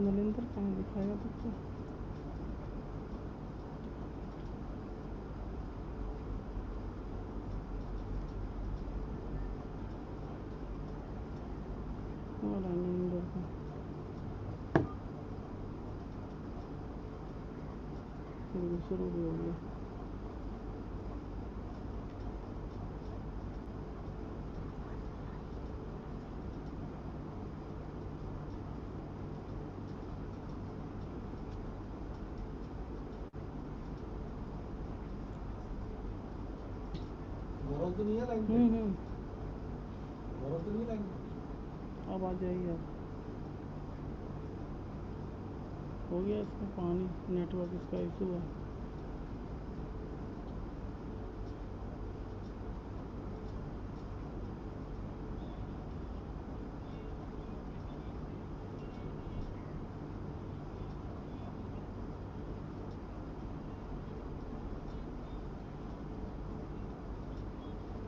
नरेंद्र कहाँ दिखाएगा तो और नरेंद्र का शुरू भी हो गया। तो नहीं है लाइन पे। तो नहीं लाइन पे। अब आ जाइए। अब हो गया इसका पानी, नेटवर्क इसका इशू है।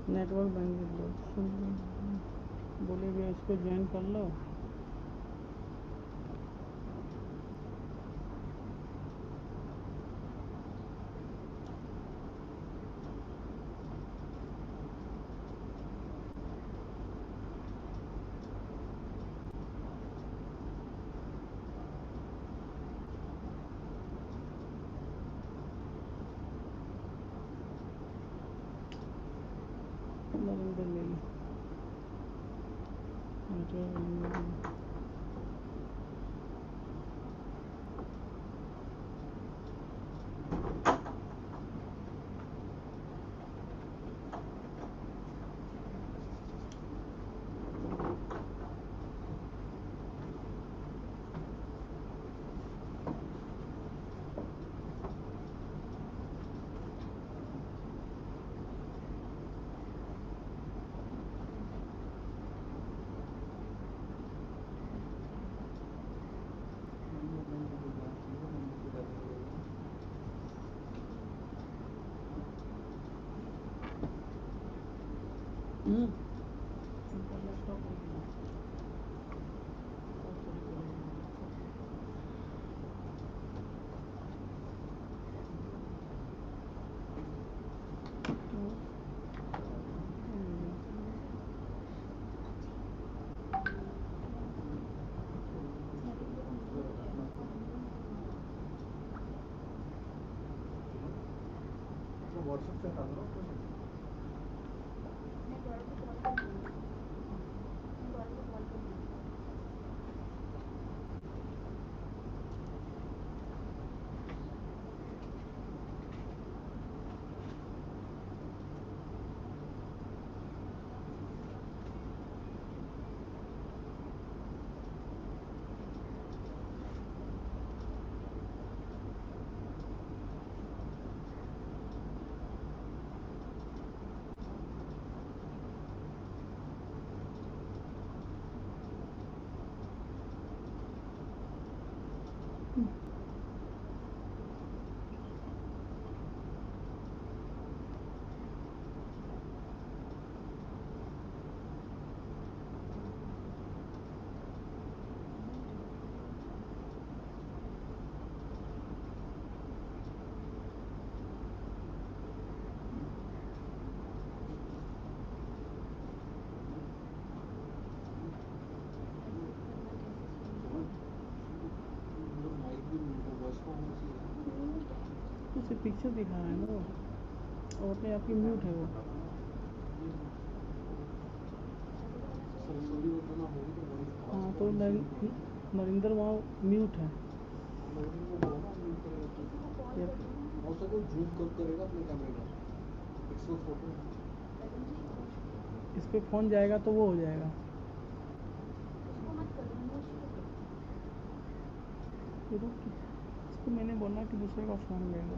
नेटवर्क बंद बोले भैया इसको ज्वाइन कर लो। नरेंद्र ले ली नेटवर्क। व्हाट्सएप से हटा दो ना। उसे पिक्चर दिखा रहा है ना वो, और अपने आप की म्यूट है वो। हाँ तो नरेंद्र वहाँ म्यूट है। हो सके जूम कम करेगा अपने कैमरे का, पिक्सल फोटो। इस पे फोन जाएगा तो वो हो जाएगा। रुक, इसको मैंने बोला कि दूसरे का फ़ोन ले लो।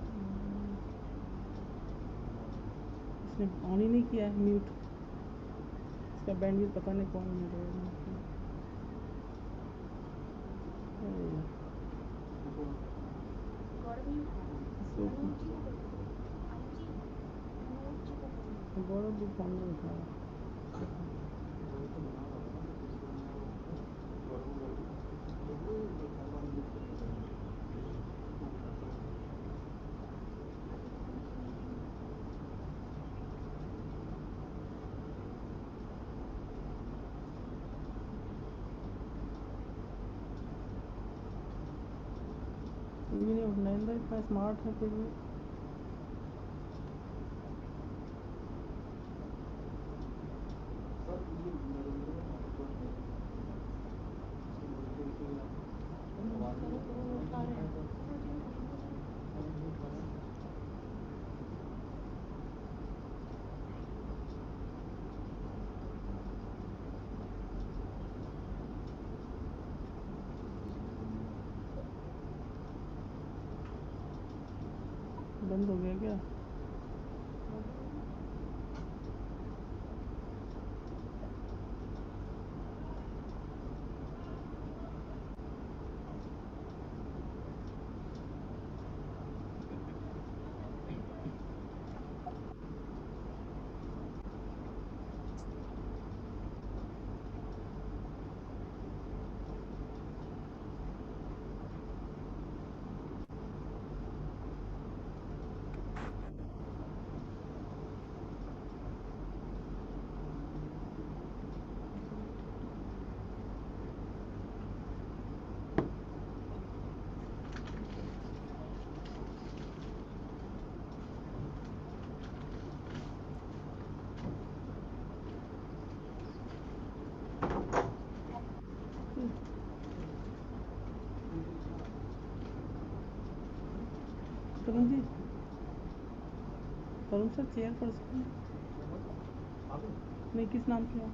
इसने ऑन ही नहीं किया है म्यूट। इसका बैंडविड्थ पता नहीं कौन है देगा। गौरव भी फोन नहीं उठा रहा। ये नहीं उठना इंदर, इतना स्मार्ट है फिर भी। बंद हो गया क्या? तरुण जी, तरुण सर चेयर पर नहीं, किस नाम से हो?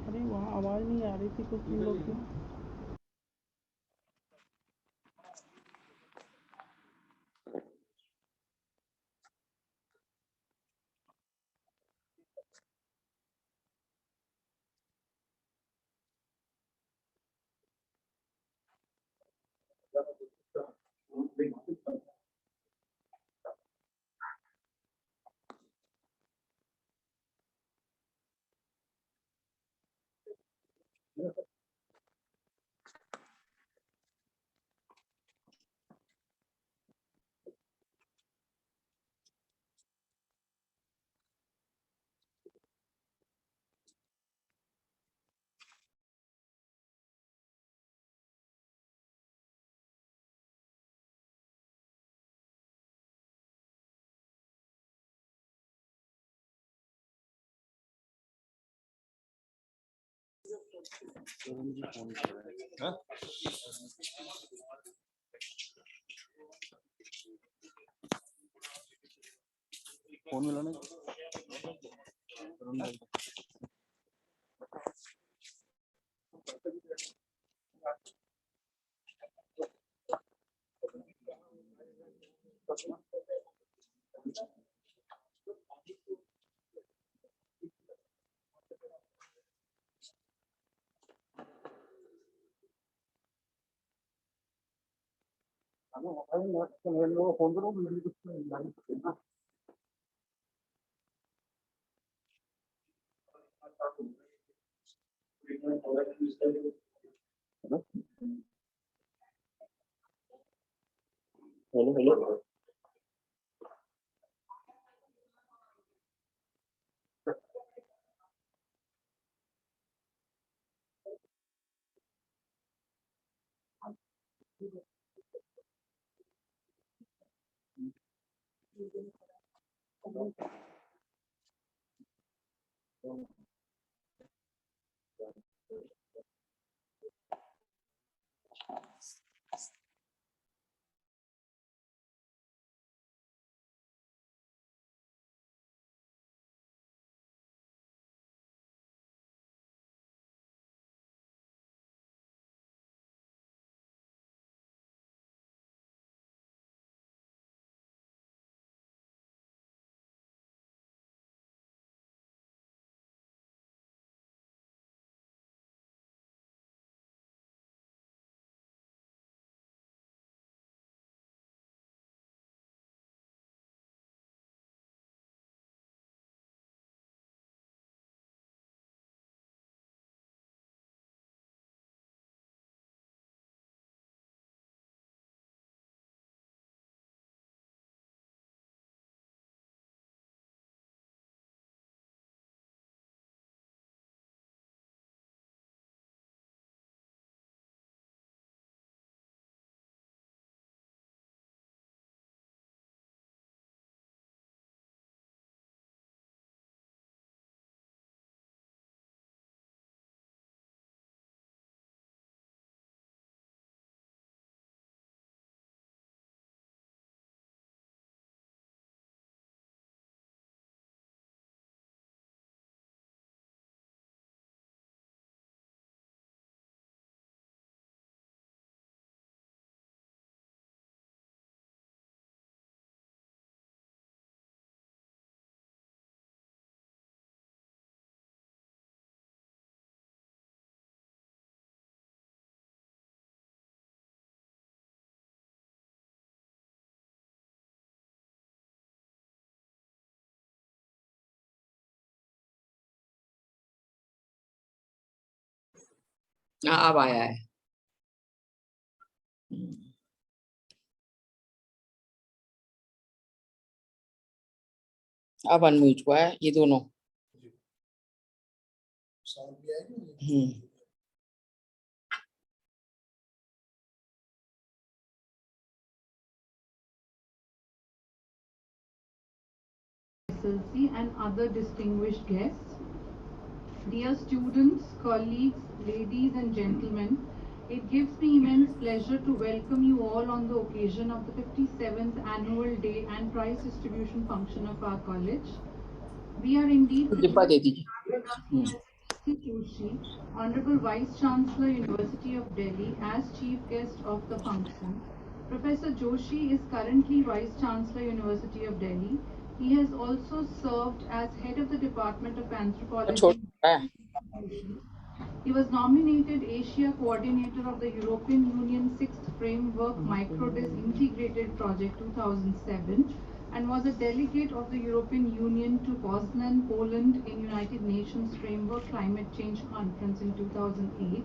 अरे वहाँ आवाज़ नहीं आ रही थी कुछ दिन लोग की। फोन मिलाने फोन करो। हेलो हेलो हाँ, अब आया है। अब अनम्यूट हुआ है ये दोनों। And other distinguished guests, dear students, colleagues, ladies and gentlemen, it gives me immense pleasure to welcome you all on the occasion of the 57th annual day and prize distribution function of our college. We are indeed डिब्बा दे privileged दीजिए। to have C. Joshi, Honorable Vice Chancellor, University of Delhi, as chief guest of the function. Professor Joshi is currently Vice Chancellor, University of Delhi. He has also served as head of the Department of Anthropology. छोटा है। He was nominated Asia Coordinator of the European Union 6th Framework Microdis Integrated Project 2007 and was a delegate of the European Union to Poznan, Poland in United Nations Framework Climate Change Conference in 2008.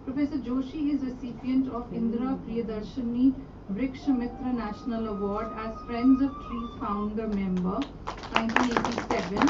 Professor Joshi is recipient of Indira Priyadarshini Vrikshamitra National Award as Friends of Trees founder member 1987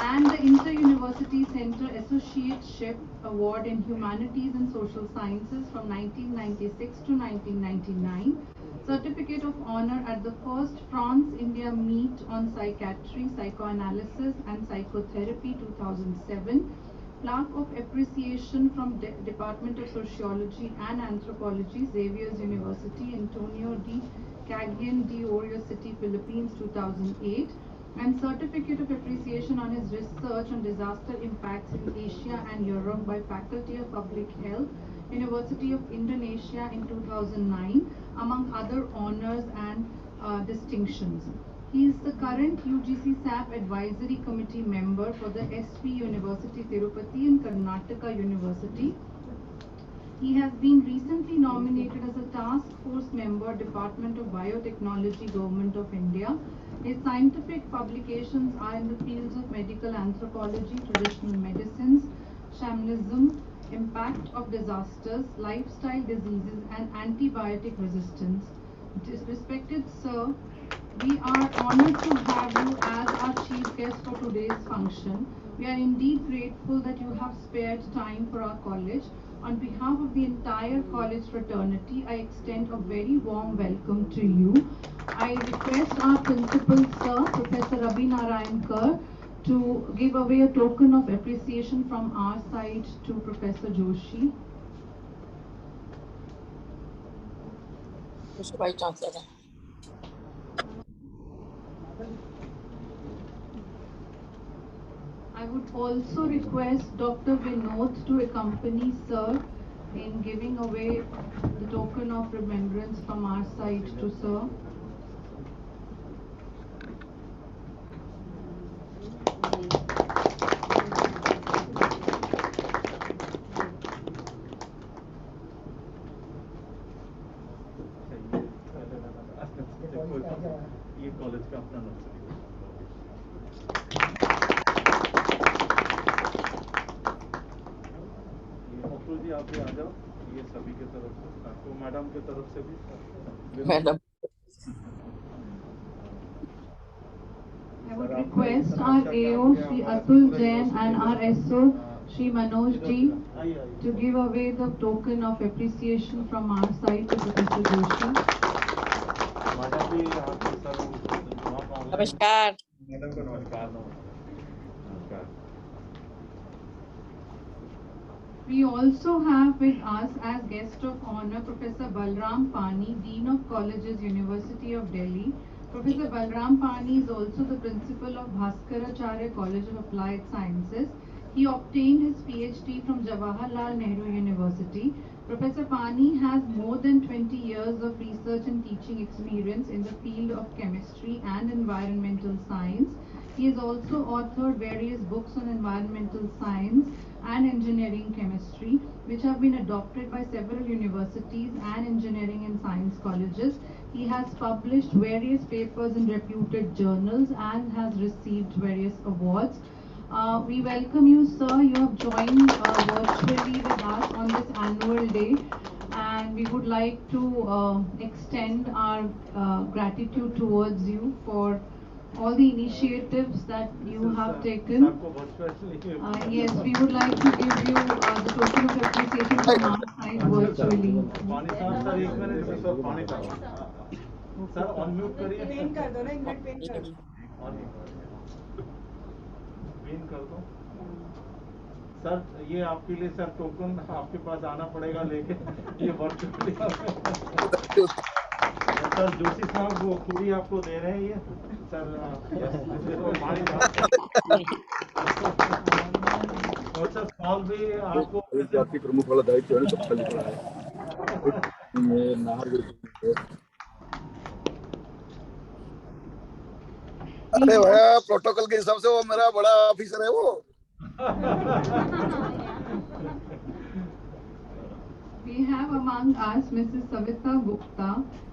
and the Inter-University Center Associateship Award in Humanities and Social Sciences from 1996 to 1999, Certificate of Honor at the first France-India Meet on Psychiatry, Psychoanalysis and Psychotherapy 2007, Plaque of Appreciation from Department of Sociology and Anthropology, Xavier's University, Antonio D. Cagayan de Oro City, Philippines 2008, and Certificate of Appreciation on his research on disaster impacts in Asia and Europe by Faculty of Public Health, University of Indonesia in 2009, among other honors and distinctions. He is the current UGC SAP Advisory Committee member for the SV University Tirupati and Karnataka University. He has been recently nominated as a task force member, Department of Biotechnology, Government of India. His scientific publications are in the fields of medical anthropology, traditional medicines, shamanism, impact of disasters, lifestyle diseases, and antibiotic resistance. Respected Sir, we are honored to have you as our chief guest for today's function. We are indeed grateful that you have spared time for our college. On behalf of the entire college fraternity, I extend a very warm welcome to you. I request our principal, Sir, Professor Ravi Narayan Kar, to give away a token of appreciation from our side to Professor Joshi. Vice Chancellor. I would also request Dr. Vinod to accompany Sir in giving away the token of remembrance from our side to Sir. ये college का अपना nursery जी आप भी आ जाओ, ये सभी के तरफ से, तो मैडम के तरफ से भी madam I would request our AO Shri Atul Jain and our SO Shri Manoj Ji to give away the token of appreciation from our side to Professor Joshi. नमस्कार। मैडम को नमस्कार। नमस्कार। We also have with us as guest of honor Professor Balram Pani, Dean of Colleges, University of Delhi. Professor Balram Pani is also the principal of Bhaskaracharya College of Applied Sciences. He obtained his PhD from Jawaharlal Nehru University. Professor Pani has more than 20 years of research and teaching experience in the field of chemistry and environmental science. He has also authored various books on environmental science and engineering chemistry, which have been adopted by several universities and engineering and science colleges. He has published various papers in reputed journals and has received various awards. We welcome you, sir. You have joined virtually with us on this annual day, and we would like to extend our gratitude towards you for all the initiatives that you have taken. Yes, we would like to give you the token of appreciation from our side virtually. Sir on mute करिए pen कर दो ना, एक minute pen कर दो। Pen कर दो sir. ये आपके लिए सर टोकन आपके पास आना पड़ेगा लेके ये वर्चुअली सर जोशी साहब वो खुद ही आपको दे रहे हैं ये सर और सर फॉल भी आपको जाति प्रमुख वाला दायित्व है सब खाली पड़ा है अरे भैया प्रोटोकॉल के हिसाब से वो मेरा बड़ा ऑफिसर है वो। We have among us Mrs. Savita Gupta,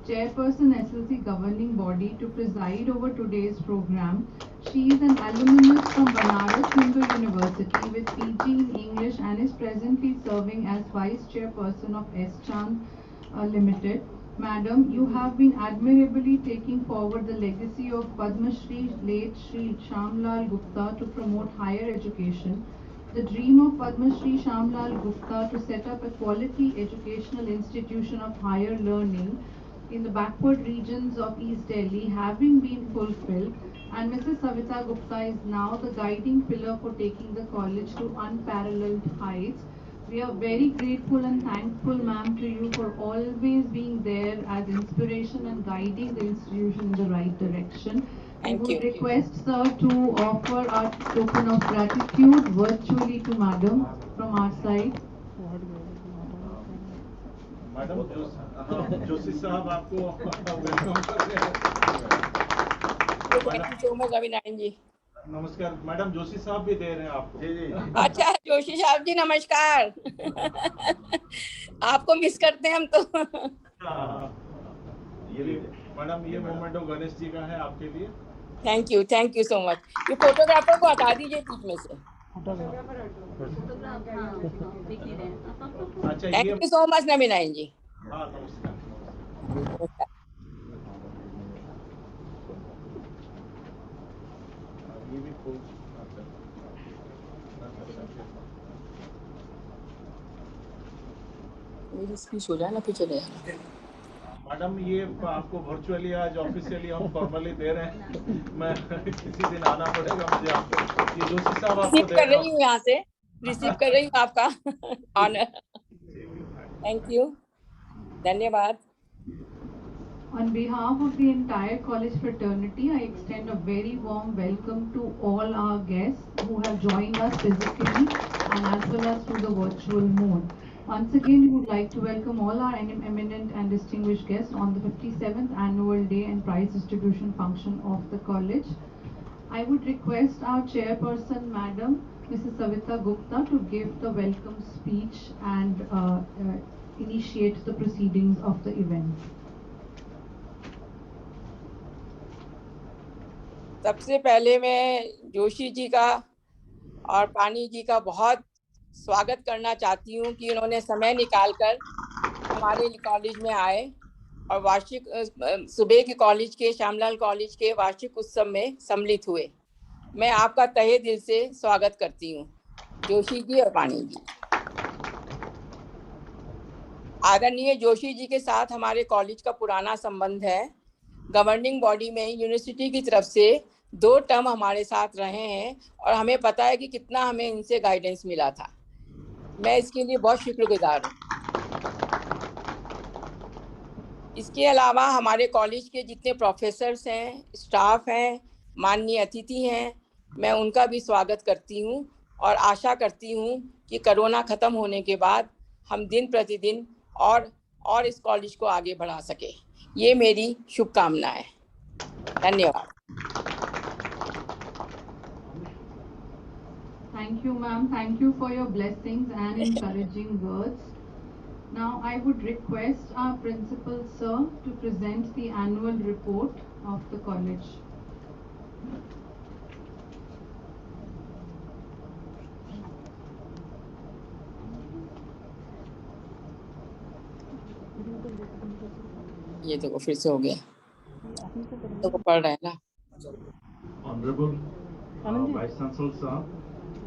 Chairperson SLC Governing Body, to preside over today's program. She is an alumnus from Banaras Hindu University with PG in English and is presently serving as Vice Chairperson of S-Chand Limited. Madam, you have been admirably taking forward the legacy of Padma Shri late Shri Shamlal Gupta to promote higher education. The dream of Padma Shri Shamlal Gupta to set up a quality educational institution of higher learning in the backward regions of East Delhi having been fulfilled, and Mrs. Savita Gupta is now the guiding pillar for taking the college to unparalleled heights. We are very grateful and thankful, ma'am, to you for always being there as inspiration and guiding the institution in the right direction. Thank We would you. request, sir, to offer our token of gratitude virtually to madam from our side. Madam Joshi sahab आपको welcome कर रहे हैं। Thank you so much Avinash ji. नमस्कार madam, Joshi साहब भी दे रहे हैं आपको। जी जी। अच्छा जोशी साहब जी नमस्कार। आपको मिस करते हैं हम तो। ये मैडम ये मोमेंटो गणेश जी का है आपके लिए। Thank you so much. ये फोटोग्राफर को हटा दीजिए बीच में से। अच्छा थैंक यू सो मच नवीनायन जी। हाँ नमस्कार। ये भी फूल मेरी स्पीच हो जाए ना फिर चले। मैडम ये आपको वर्चुअली आज ऑफिशियली हम फॉर्मली दे रहे हैं। मैं किसी दिन आना पड़ेगा मुझे आपको। ये जोशी साहब आपको रिसीव कर रही हूँ, यहाँ से रिसीव कर रही हूँ आपका ऑनर। थैंक यू, धन्यवाद। On behalf of the entire college fraternity, I extend a very warm welcome to all our guests who have joined us physically and as well as through the virtual mode. Once again, we would like to welcome all our eminent and distinguished guests on the 57th annual day and prize distribution function of the college. I would request our chairperson, Madam Mrs. Savita Gupta, to give the welcome speech and initiate the proceedings of the event. सबसे पहले मैं जोशी जी का और पानी जी का बहुत स्वागत करना चाहती हूँ कि उन्होंने समय निकालकर हमारे कॉलेज में आए और वार्षिक सुबह के कॉलेज के श्यामलाल कॉलेज के वार्षिक उत्सव में सम्मिलित हुए। मैं आपका तहे दिल से स्वागत करती हूँ जोशी जी और पानी जी। आदरणीय जोशी जी के साथ हमारे कॉलेज का पुराना संबंध है। गवर्निंग बॉडी में यूनिवर्सिटी की तरफ से 2 टर्म हमारे साथ रहे हैं और हमें पता है कि कितना हमें इनसे गाइडेंस मिला था। मैं इसके लिए बहुत शुक्रगुजार हूँ। इसके अलावा हमारे कॉलेज के जितने प्रोफेसर्स हैं, स्टाफ हैं, माननीय अतिथि हैं, मैं उनका भी स्वागत करती हूँ और आशा करती हूँ कि कोरोना खत्म होने के बाद हम दिन प्रतिदिन और इस कॉलेज को आगे बढ़ा सके। ये मेरी शुभकामना है। धन्यवाद। Thank you, ma'am. Thank you for your blessings and encouraging words. Now, I would request our principal, sir, to present the annual report of the college. ये देखो फिर से हो गया, तो पढ़ रहे हैं ना। Honorable Vice Chancellor Sir,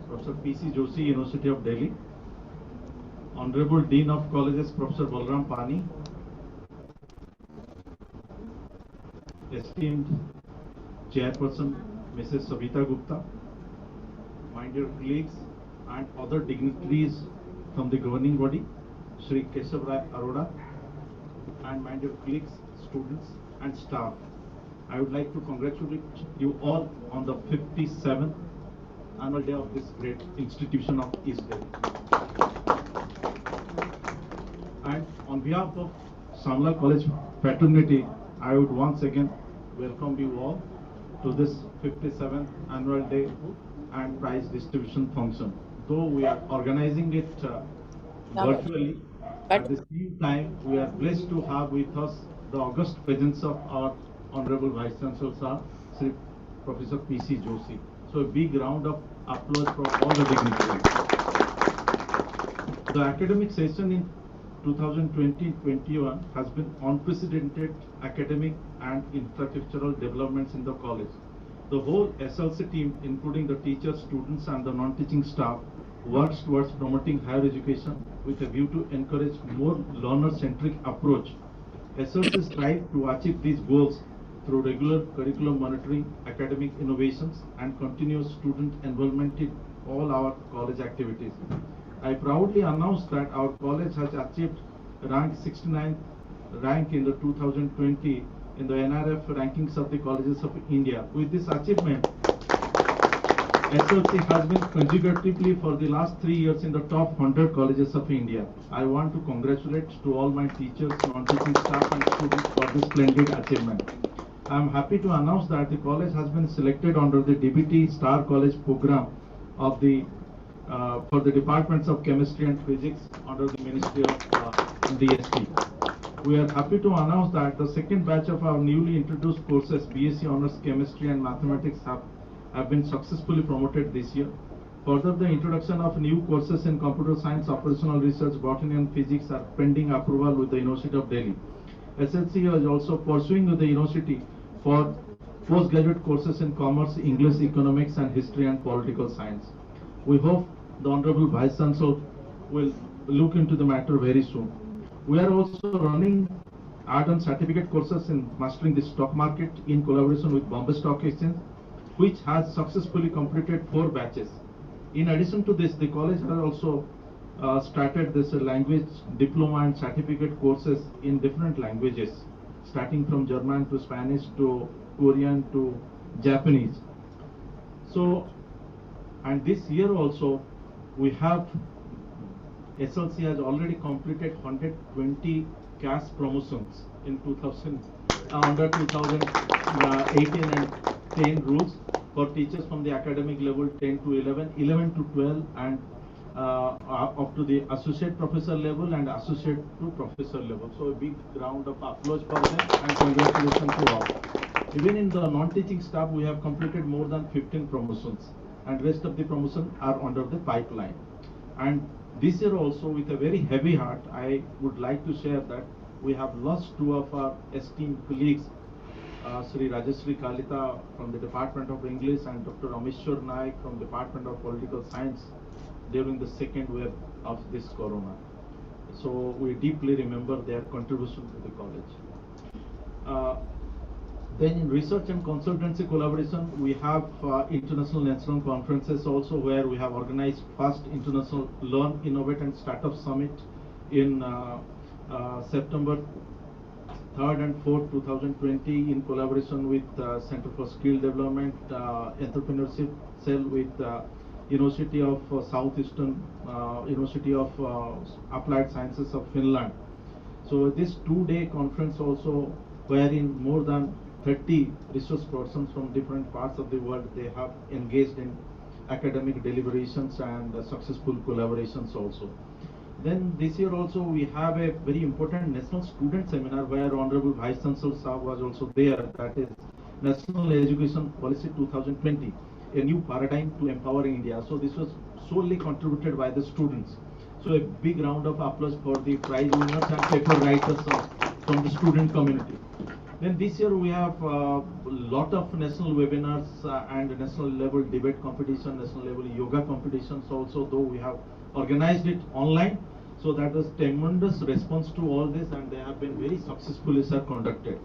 Professor P.C. Joshi, University of Delhi, Honorable Dean of Colleges, Professor Balram Pani, esteemed Chairperson, Mrs. Savita Gupta, my dear colleagues and other dignitaries from the governing body, Shri Keshav Rai Arora, and my dear colleagues, students and staff. I would like to congratulate you all on the 57th annual day of this great institution of East Delhi. And on behalf of Samla College fraternity, I would once again welcome you all to this 57th annual day and prize distribution function. Though we are organizing it virtually, at the same time we are blessed to have with us the august presence of our Honorable Vice Chancellor Sir, Sri Professor P.C. Joshi. So a big round of applause for all the dignitaries. The academic session in 2020-21 has been unprecedented academic and infrastructural developments in the college. The whole SLC team, including the teachers, students and the non-teaching staff, works towards promoting higher education with a view to encourage more learner-centric approach. SLC strive to achieve these goals through regular curriculum monitoring, academic innovations and continuous student involvement in all our college activities. I proudly announce that our college has achieved rank 69th rank in the 2020 in the NRF rankings of the colleges of India. With this achievement, SLC has been consecutively for the last 3 years in the top 100 colleges of India. I want to congratulate to all my teachers, non-teaching staff and students for this splendid achievement. I am happy to announce that the college has been selected under the DBT Star College program of the for the departments of chemistry and physics under the Ministry of DST. We are happy to announce that the second batch of our newly introduced courses, BSc Honours Chemistry and Mathematics, have been successfully promoted this year. Further, the introduction of new courses in computer science, operational research, botany and physics are pending approval with the University of Delhi. SLC is also pursuing with the university for postgraduate courses in commerce, English, economics and history and political science. We hope the Honorable Vice Chancellor will look into the matter very soon. We are also running add-on certificate courses in mastering the stock market in collaboration with Bombay Stock Exchange, which has successfully completed 4 batches. In addition to this, the college has also started this language diploma and certificate courses in different languages, starting from German to Spanish to Korean to Japanese. So, and this year also, we have SLC has already completed 120 cash promotions in under 2018 and 10 rules for teachers from the academic level 10 to 11, 11 to 12 and up to the associate professor level and associate to professor level. So a big round of applause for them and congratulations to all. Even in the non-teaching staff, we have completed more than 15 promotions and rest of the promotions are under the pipeline. And this year also, with a very heavy heart, I would like to share that we have lost 2 of our esteemed colleagues, Sri Rajeshri Kalita from the Department of English and Dr. Ameshwar Naik from the Department of Political Science during the second wave of this corona. So we deeply remember their contribution to the college. Then in research and consultancy collaboration, we have international national conferences also, where we have organized first international Learn, Innovate and Startup Summit in September 3rd and 4th, 2020 in collaboration with Center for Skill Development, Entrepreneurship Cell with University of Southeastern University of Applied Sciences of Finland. So this 2-day conference also, wherein more than 30 resource persons from different parts of the world, they have engaged in academic deliberations and successful collaborations also. Then this year also we have a very important National Student Seminar where Honorable Vice Chancellor Saab was also there, that is National Education Policy 2020, a new paradigm to empowering India. So this was solely contributed by the students. So a big round of applause for the prize winners and paper writers from the student community. Then this year we have a lot of national webinars and national level debate competition, national level yoga competitions also, though we have organized it online. So that was tremendous response to all this, and they have been very successfully conducted.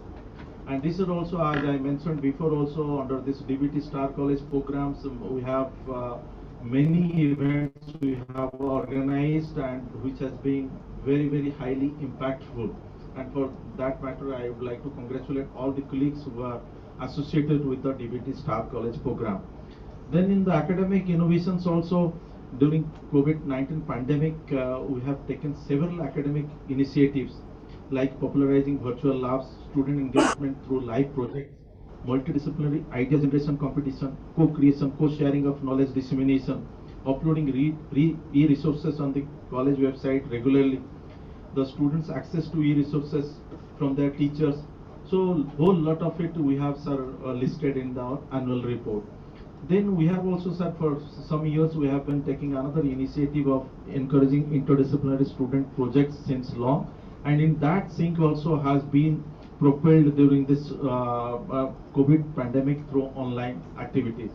And this is also, as I mentioned before, also under this DBT Star College programs, we have many events we have organized and which has been very, very highly impactful. And for that matter, I would like to congratulate all the colleagues who are associated with the DBT Star College program. Then in the academic innovations also, during COVID-19 pandemic, we have taken several academic initiatives like popularizing virtual labs, student engagement through live projects, multidisciplinary idea generation competition, co-creation, co-sharing of knowledge dissemination, uploading e-resources on the college website regularly, the students access to e-resources from their teachers. So whole lot of it we have listed in the annual report. Then we have also for some years we have been taking another initiative of encouraging interdisciplinary student projects since long, and in that sync also has been propelled during this COVID pandemic through online activities.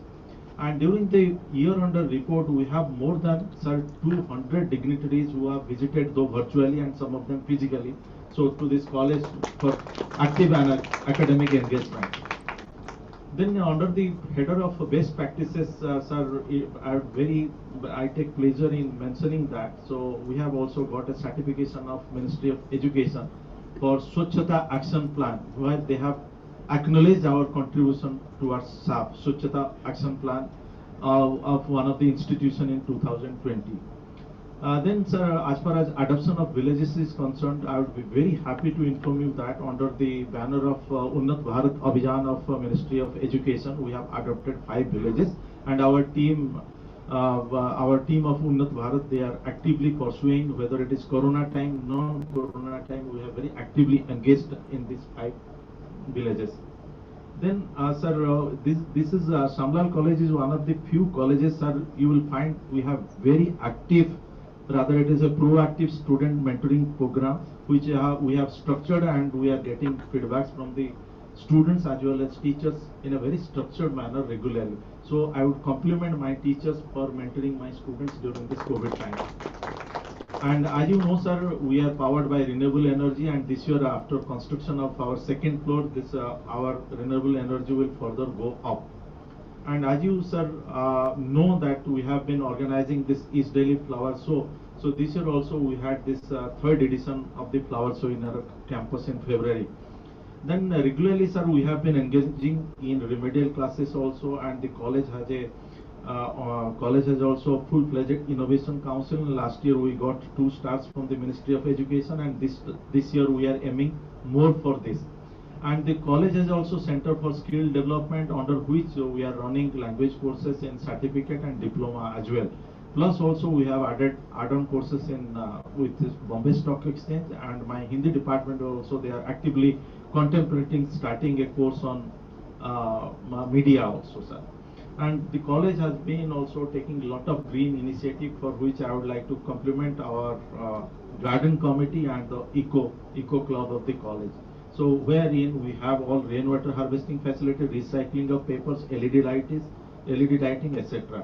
And during the year under report, we have more than 200 dignitaries who have visited, though virtually and some of them physically, so to this college for active and academic engagement. Then under the header of best practices, I take pleasure in mentioning that. So we have also got a certification of Ministry of Education for Swachhata Action Plan, where they have acknowledged our contribution towards SAP, Swachhata Action Plan of one of the institution in 2020. Then, sir, as far as adoption of villages is concerned, I would be very happy to inform you that under the banner of Unnat Bharat Abhijan of Ministry of Education, we have adopted 5 villages, and our team of Unnat Bharat, they are actively pursuing, whether it is Corona time, non-Corona time, we have very actively engaged in these 5 villages. Then, sir, this is Shamlal College is one of the few colleges, sir, you will find we have very active. Rather, it is a proactive student mentoring program which we have structured, and we are getting feedbacks from the students as well as teachers in a very structured manner regularly. So I would compliment my teachers for mentoring my students during this COVID time. And as you know, sir, we are powered by renewable energy, and this year after construction of our second floor, our renewable energy will further go up. And as you, sir, know that we have been organizing this East Delhi Flower Show. So this year also we had this 3rd edition of the Flower Show in our campus in February. Then regularly, sir, we have been engaging in remedial classes also, and the college has also full-fledged innovation council. Last year we got 2 stars from the Ministry of Education, and this year we are aiming more for this. And the college has also Center for Skill Development, under which we are running language courses in certificate and diploma as well. Plus also we have added add-on courses in with this Bombay Stock Exchange, and my Hindi department also, they are actively contemplating starting a course on media also, sir. And the college has been also taking a lot of green initiative, for which I would like to compliment our garden committee and the eco club of the college. So wherein we have all rainwater harvesting facility, recycling of papers, LED lighting, etc.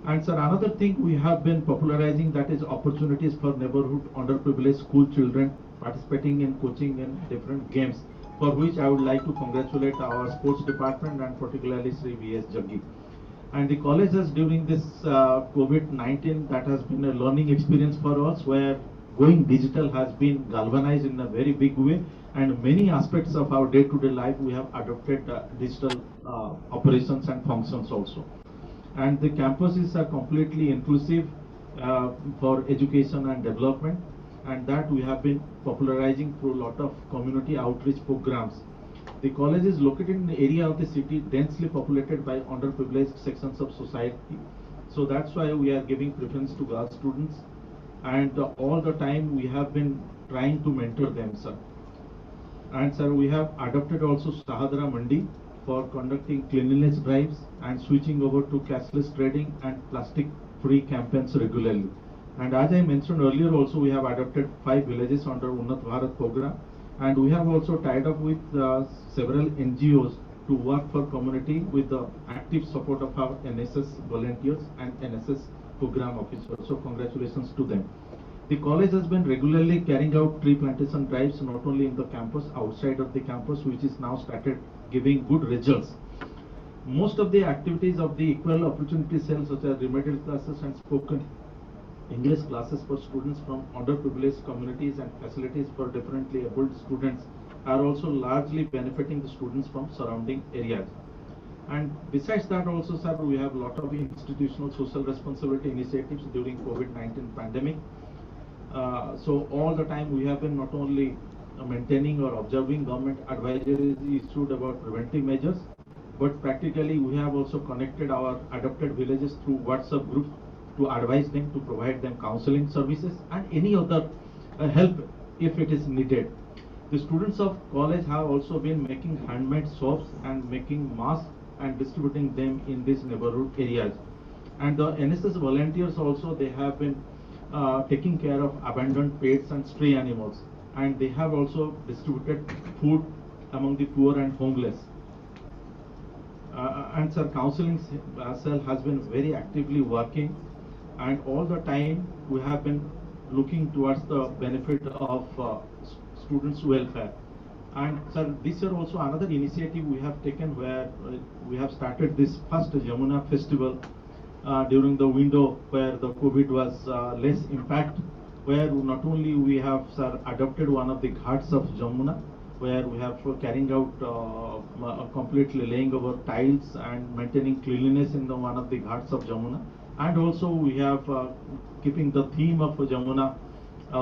And sir, another thing we have been popularizing, that is opportunities for neighborhood underprivileged school children participating in coaching in different games, for which I would like to congratulate our sports department and particularly Sri V.S. Jaggi. And the college has, during this COVID-19, that has been a learning experience for us, where going digital has been galvanized in a very big way, and many aspects of our day-to-day life we have adopted digital operations and functions also. And the campuses are completely inclusive for education and development, and that we have been popularizing through a lot of community outreach programs. The college is located in the area of the city densely populated by underprivileged sections of society. So that's why we are giving preference to girl students, and all the time we have been trying to mentor them, sir. And sir, we have adopted also Sahadra Mandi for conducting cleanliness drives and switching over to cashless trading and plastic free campaigns regularly. And as I mentioned earlier also, we have adopted 5 villages under Unnat Bharat program, and we have also tied up with several NGOs to work for community with the active support of our NSS volunteers and NSS program officers. So congratulations to them. The college has been regularly carrying out tree plantation drives not only in the campus, outside of the campus, which is now started giving good results. Most of the activities of the equal opportunity cells, such as remedial classes and spoken English classes for students from underprivileged communities and facilities for differently abled students, are also largely benefiting the students from surrounding areas. And besides that also, sir, we have a lot of institutional social responsibility initiatives during COVID-19 pandemic. So all the time we have been not only maintaining or observing government advisories issued about preventive measures, but practically we have also connected our adopted villages through WhatsApp groups to advise them, to provide them counseling services and any other help if it is needed. The students of college have also been making handmade soaps and making masks and distributing them in these neighborhood areas. And the NSS volunteers also, they have been taking care of abandoned pets and stray animals, and they have also distributed food among the poor and homeless. And sir, counseling cell has been very actively working, and all the time we have been looking towards the benefit of students' welfare. And sir, this year also another initiative we have taken where we have started this first Jamuna festival during the window where the COVID was less impact, where not only we have, sir, adopted one of the ghats of Jamuna, where we have carrying out completely laying over tiles and maintaining cleanliness in the one of the ghats of Jamuna, and also we have keeping the theme of Jamuna,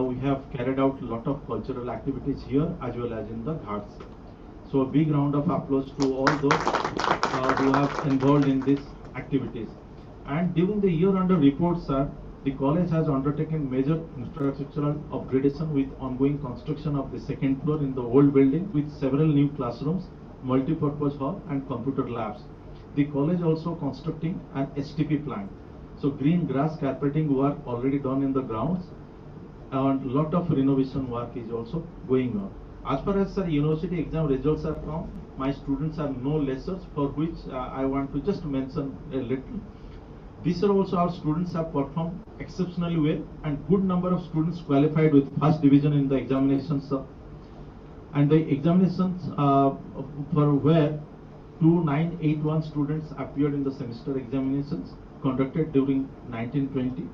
we have carried out a lot of cultural activities here as well as in the ghats. So a big round of applause to all those who have involved in these activities. And during the year under report, sir, the college has undertaken major infrastructural upgradation with ongoing construction of the second floor in the old building with several new classrooms, multi-purpose hall and computer labs. The college also constructing an STP plant. So green grass carpeting work already done in the grounds, and lot of renovation work is also going on. As far as sir university exam results are from, my students are no lessers, for which I want to just mention a little. This year also our students have performed exceptionally well, and good number of students qualified with first division in the examinations. And the examinations for where 2981 students appeared in the semester examinations conducted during 1920,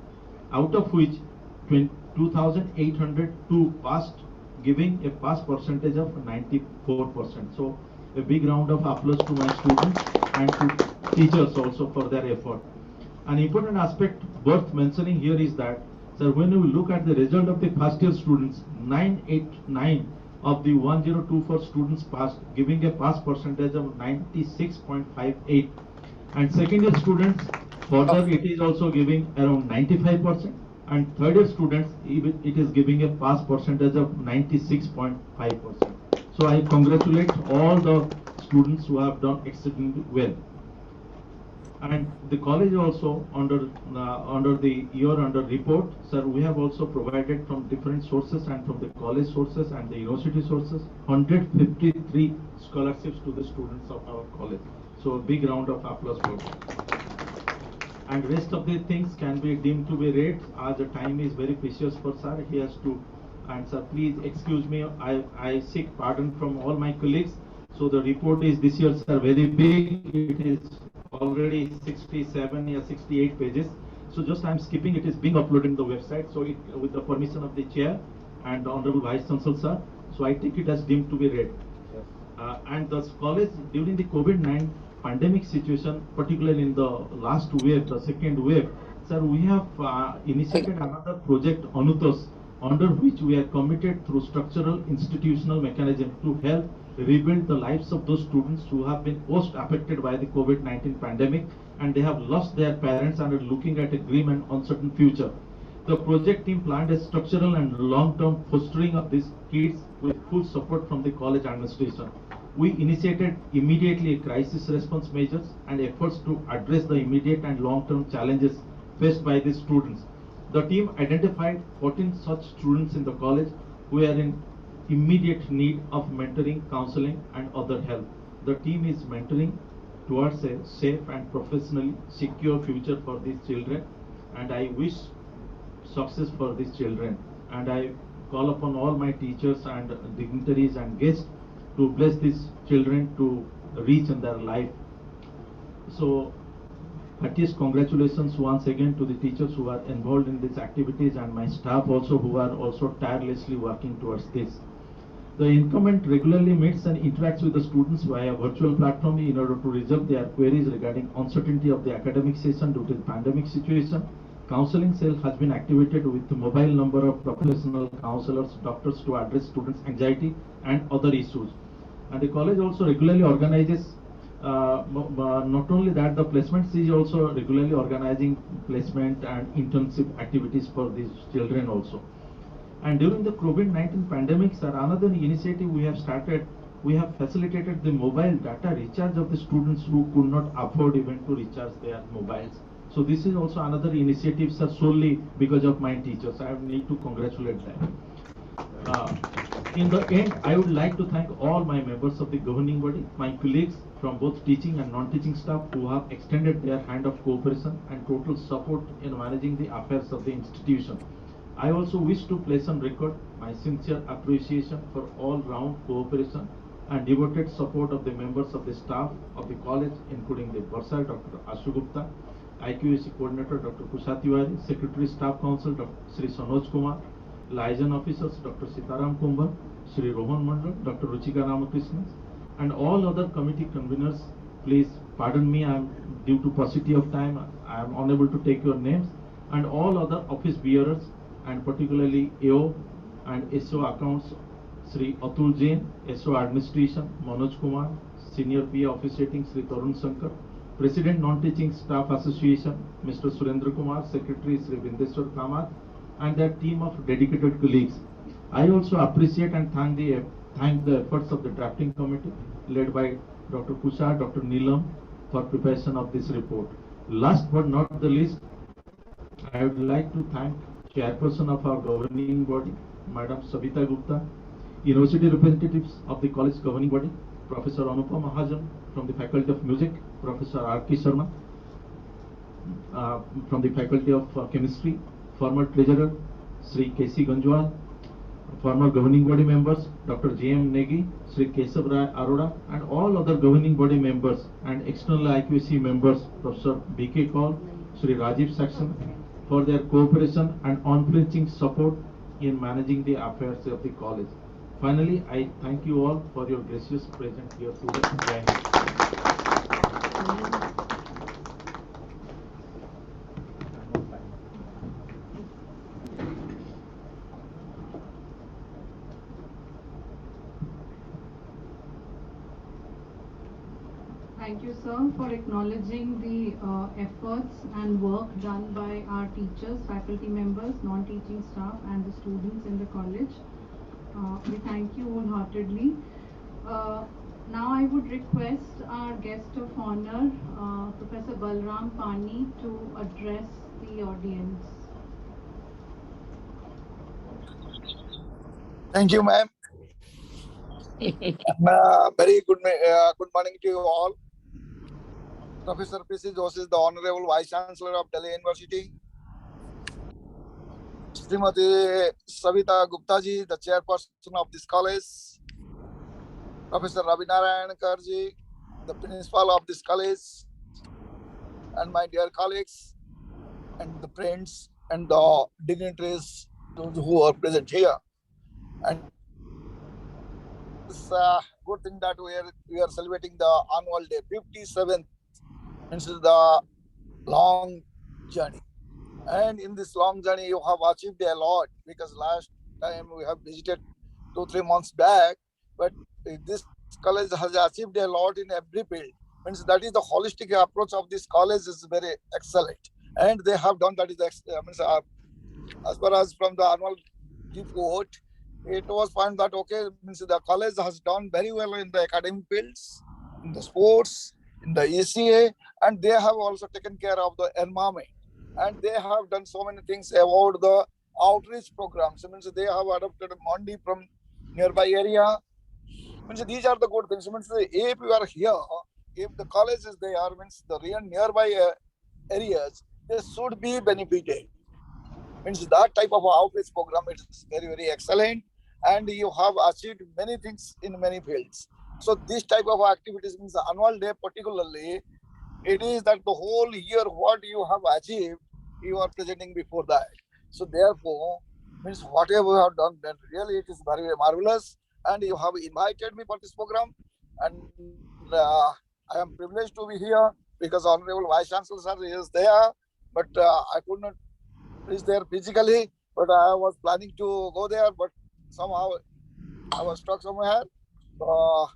out of which 2,802 passed, giving a pass percentage of 94%. So a big round of applause to my students and to teachers also for their effort. An important aspect worth mentioning here is that, sir, when you look at the result of the first year students, 989 of the 1024 students passed, giving a pass percentage of 96.58. And second year students, further it is also giving around 95%. And third year students, it is giving a pass percentage of 96.5%. So I congratulate all the students who have done exceedingly well. And the college also under the year under report, sir, we have also provided from different sources and from the college sources and the university sources 153 scholarships to the students of our college. So a big round of applause for that. And rest of the things can be deemed to be read as the time is very precious for sir. He has to, and sir, please excuse me, I seek pardon from all my colleagues. So the report is this year, sir, very big. It is already 67 or 68 pages. So just I'm skipping, it is being uploaded in the website. So it, with the permission of the chair and the Honorable Vice Chancellor, sir. So I take it as deemed to be read. Yes. And the college during the COVID-19 pandemic situation, particularly in the last wave, the second wave, sir, we have initiated another project, Anutos, under which we are committed through structural institutional mechanism to help rebuild the lives of those students who have been most affected by the COVID-19 pandemic, and they have lost their parents and are looking at a grim and uncertain future. The project team planned a structural and long-term fostering of these kids with full support from the college administration. We initiated immediately crisis response measures and efforts to address the immediate and long-term challenges faced by the students. The team identified 14 such students in the college who are in immediate need of mentoring, counseling, and other help. The team is mentoring towards a safe and professionally secure future for these children, and I wish success for these children. And I call upon all my teachers and dignitaries and guests to bless these children to reach in their life. So, heartiest congratulations once again to the teachers who are involved in these activities and my staff also who are also tirelessly working towards this. The incumbent regularly meets and interacts with the students via virtual platform in order to resolve their queries regarding uncertainty of the academic session due to the pandemic situation. Counseling cell has been activated with the mobile number of professional counselors, doctors to address students' anxiety and other issues. And the college also regularly organizes not only that, the placements is also regularly organizing placement and internship activities for these children also. And during the COVID-19 pandemic, sir, another initiative we have started, we have facilitated the mobile data recharge of the students who could not afford even to recharge their mobiles. So this is also another initiative, sir, solely because of my teachers. I need to congratulate them. In the end, I would like to thank all my members of the governing body, my colleagues from both teaching and non-teaching staff who have extended their hand of cooperation and total support in managing the affairs of the institution. I also wish to place on record my sincere appreciation for all-round cooperation and devoted support of the members of the staff of the college, including the Bursar, Dr. Ashu Gupta, IQAC Coordinator, Dr. Kusha Tiwari, Secretary Staff Council, Dr. Sri Sanoj Kumar, Liaison Officers, Dr. Sitaram Kumbhar, Sri Rohan Mandal, Dr. Ruchika Ramakrishnan, and all other committee conveners. Please pardon me, I am due to paucity of time, I am unable to take your names, and all other office bearers, and particularly AO and SO accounts, Sri Atul Jain, SO administration, Manoj Kumar, Senior PA officiating, Sri Tarun Shankar, President Non-Teaching Staff Association, Mr. Surendra Kumar, Secretary Sri Vindeswar Kamath, and their team of dedicated colleagues. I also appreciate and thank the efforts of the drafting committee led by Dr. Kusha, Dr. Neelam for preparation of this report. Last but not the least, I would like to thank Chairperson of our governing body, Madam Savita Gupta, University representatives of the college governing body, Professor Anupam Mahajan from the Faculty of Music, Professor R.K. Sharma from the Faculty of Chemistry, former Treasurer Sri K.C. Ganjwal, former governing body members Dr. J.M. Negi, Sri Kesav Rai Arora, and all other governing body members and external IQAC members, Professor B.K. Kaul, Sri Rajiv Saxon, for their cooperation and unflinching support in managing the affairs of the college. Finally, I thank you all for your gracious presence here today. Thank you, sir, for acknowledging the efforts and work done by our teachers, faculty members, non-teaching staff, and the students in the college. We thank you wholeheartedly. Now I would request our guest of honor, Professor Balram Pani, to address the audience. Thank you, ma'am. Very good morning to you all. Professor P.C. Joshi is the Honorable Vice Chancellor of Delhi University. Srimati Savita Gupta ji, the Chairperson of this college. Professor Ravi Narayankar ji, the Principal of this college. And my dear colleagues and the friends and the dignitaries who are present here. And it's a good thing that we are celebrating the annual day, 57th. This is the long journey. And in this long journey, you have achieved a lot, because last time we have visited 2-3 months back, but this college has achieved a lot in every field. Means that is the holistic approach of this college is very excellent. And they have done that is as far as from the annual report, it was found that okay, means the college has done very well in the academic fields, in the sports, in the ECA, and they have also taken care of the environment. and they have done so many things about the outreach programs. Means they have adopted Mondi from nearby area. Means these are the good things. Means if you are here, if the college is there, means the real nearby areas, they should be benefited. Means that type of outreach program is very, very excellent, and you have achieved many things in many fields. So this type of activities means the annual day particularly, it is that the whole year what you have achieved, you are presenting before that. So therefore, means whatever you have done, then really it is very, very marvelous. And you have invited me for this program, and I am privileged to be here because Honorable Vice Chancellor sir is there, but I could not reach there physically, but I was planning to go there, but somehow I was stuck somewhere. Uh,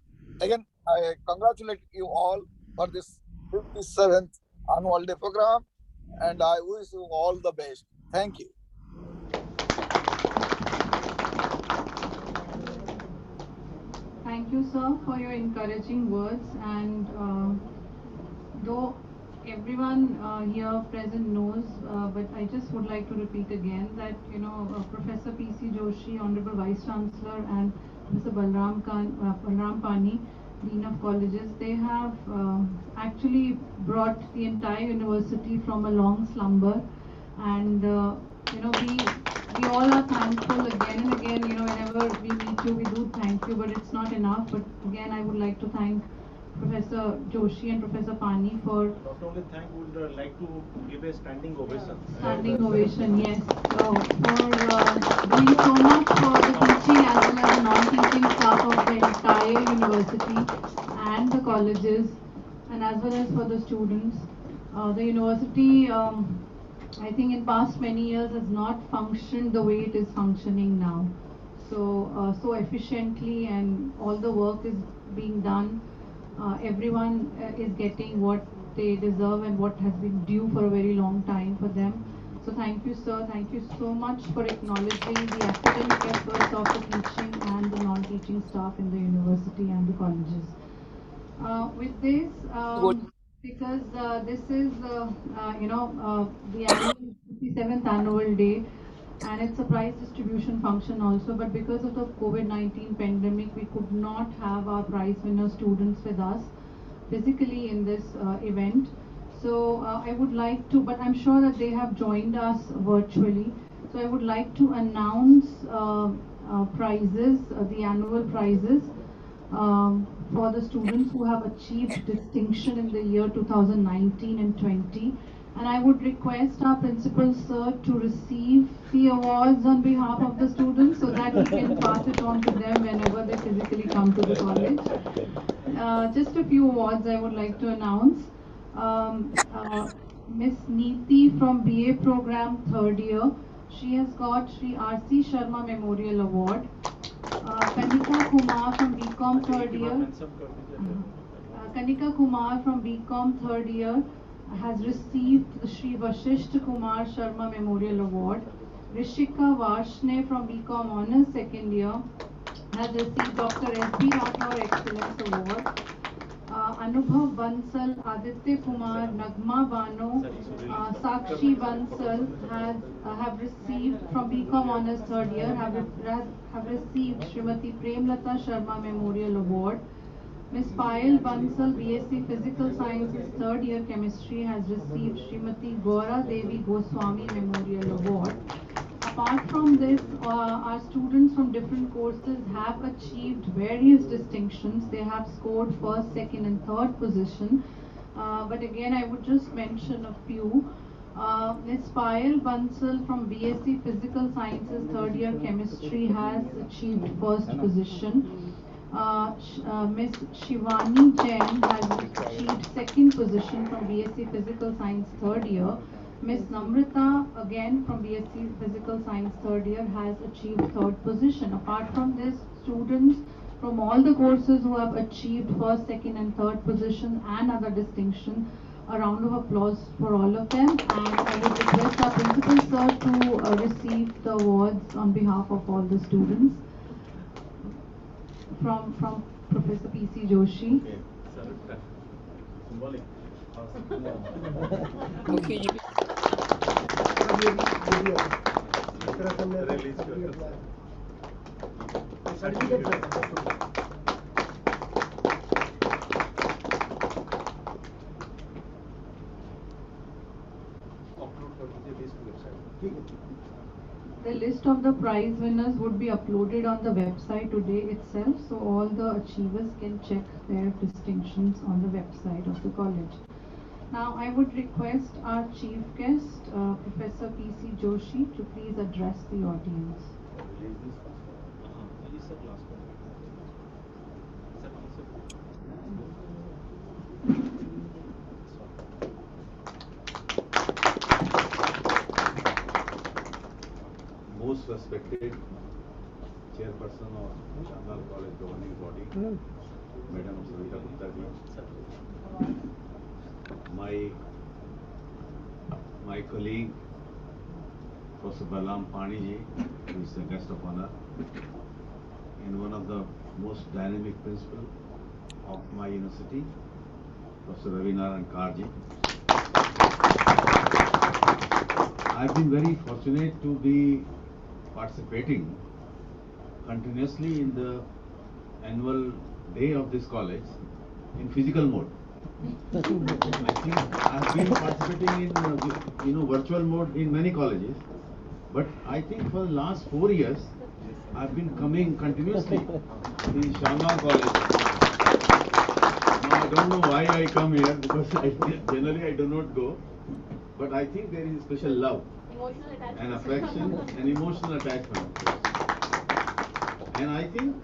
Again, I congratulate you all for this 57th annual day program, and I wish you all the best. Thank you. Thank you, sir, for your encouraging words. And though everyone here present knows, but I just would like to repeat again that, Professor P.C. Joshi, Honorable Vice Chancellor, and Mr. Balram Pani, Dean of Colleges, they have actually brought the entire university from a long slumber. And, we all are thankful again and again, whenever we meet you, we do thank you, but it's not enough. But again, I would like to thank Professor Joshi and Professor Pani for... Not only thank, we would like to give a standing ovation. Standing ovation, yes. So, for doing so much for the teaching as well as the non-teaching staff of the entire university and the colleges, and as well as for the students. The university, I think in past many years has not functioned the way it is functioning now. So efficiently, and all the work is being done. Everyone is getting what they deserve and what has been due for a very long time for them. So thank you, sir. Thank you so much for acknowledging the academic efforts of the teaching and the non-teaching staff in the university and the colleges. With this, because this is, the annual 57th annual day, and it's a prize distribution function also, but because of the COVID-19 pandemic, we could not have our prize winner students with us physically in this event. So I would like to, but I'm sure that they have joined us virtually. So I would like to announce prizes, the annual prizes for the students who have achieved distinction in the year 2019 and 20. And I would request our principal sir to receive the awards on behalf of the students so that he can pass it on to them whenever they physically come to the college. Just a few awards I would like to announce. Miss Neeti from BA program 3rd year. She has got Shri R.C. Sharma Memorial Award. Kanika Kumar from BCom 3rd year. Kanika Kumar from BCom 3rd year has received the Shri Vashisht Kumar Sharma Memorial Award. Rishika Varshne from BCom Honours 2nd year has received Dr. S.B. Rathore Excellence Award. Anubhav Bansal, Aditya Kumar, Nagma Bano, Sakshi Bansal have received from BCom Honours 3rd year have received Srimati Premlata Sharma Memorial Award. Ms. Payal Bansal, BSc Physical Sciences 3rd year Chemistry has received Srimati Gaura Devi Goswami Memorial Award. Apart from this, our students from different courses have achieved various distinctions. They have scored 1st, 2nd and 3rd position. But again, I would just mention a few. Ms. Payal Bansal from BSc Physical Sciences 3rd year Chemistry has achieved 1st position. Ms. Shivani Jain has achieved 2nd position from BSc Physical Science 3rd year. Ms. Namrata, again from BSc Physical Science 3rd year, has achieved 3rd position. Apart from this, students from all the courses who have achieved 1st, 2nd and 3rd position and other distinction, a round of applause for all of them. And I would request our principal sir to receive the awards on behalf of all the students. From Professor P.C. Joshi. Okay, salute. Symbolic. मुखी जी Release your The list of the prize winners would be uploaded on the website today itself, so all the achievers can check their distinctions on the website of the college. Now, I would request our chief guest, Professor P.C. Joshi, to please address the audience. Most respected chairperson of Chandal College governing body, Madam Savita Gupta ji, my colleague Professor Balam Pani ji, who is the guest of honor, and one of the most dynamic principal of my university, Professor Ravinaran Karji. I've been very fortunate to be participating continuously in the annual day of this college in physical mode. I think I've been participating in virtual mode in many colleges, but I think for the last 4 years I've been coming continuously to Shamla College. Now I don't know why I come here, because generally I do not go, but I think there is special love and affection and emotional attachment. And I think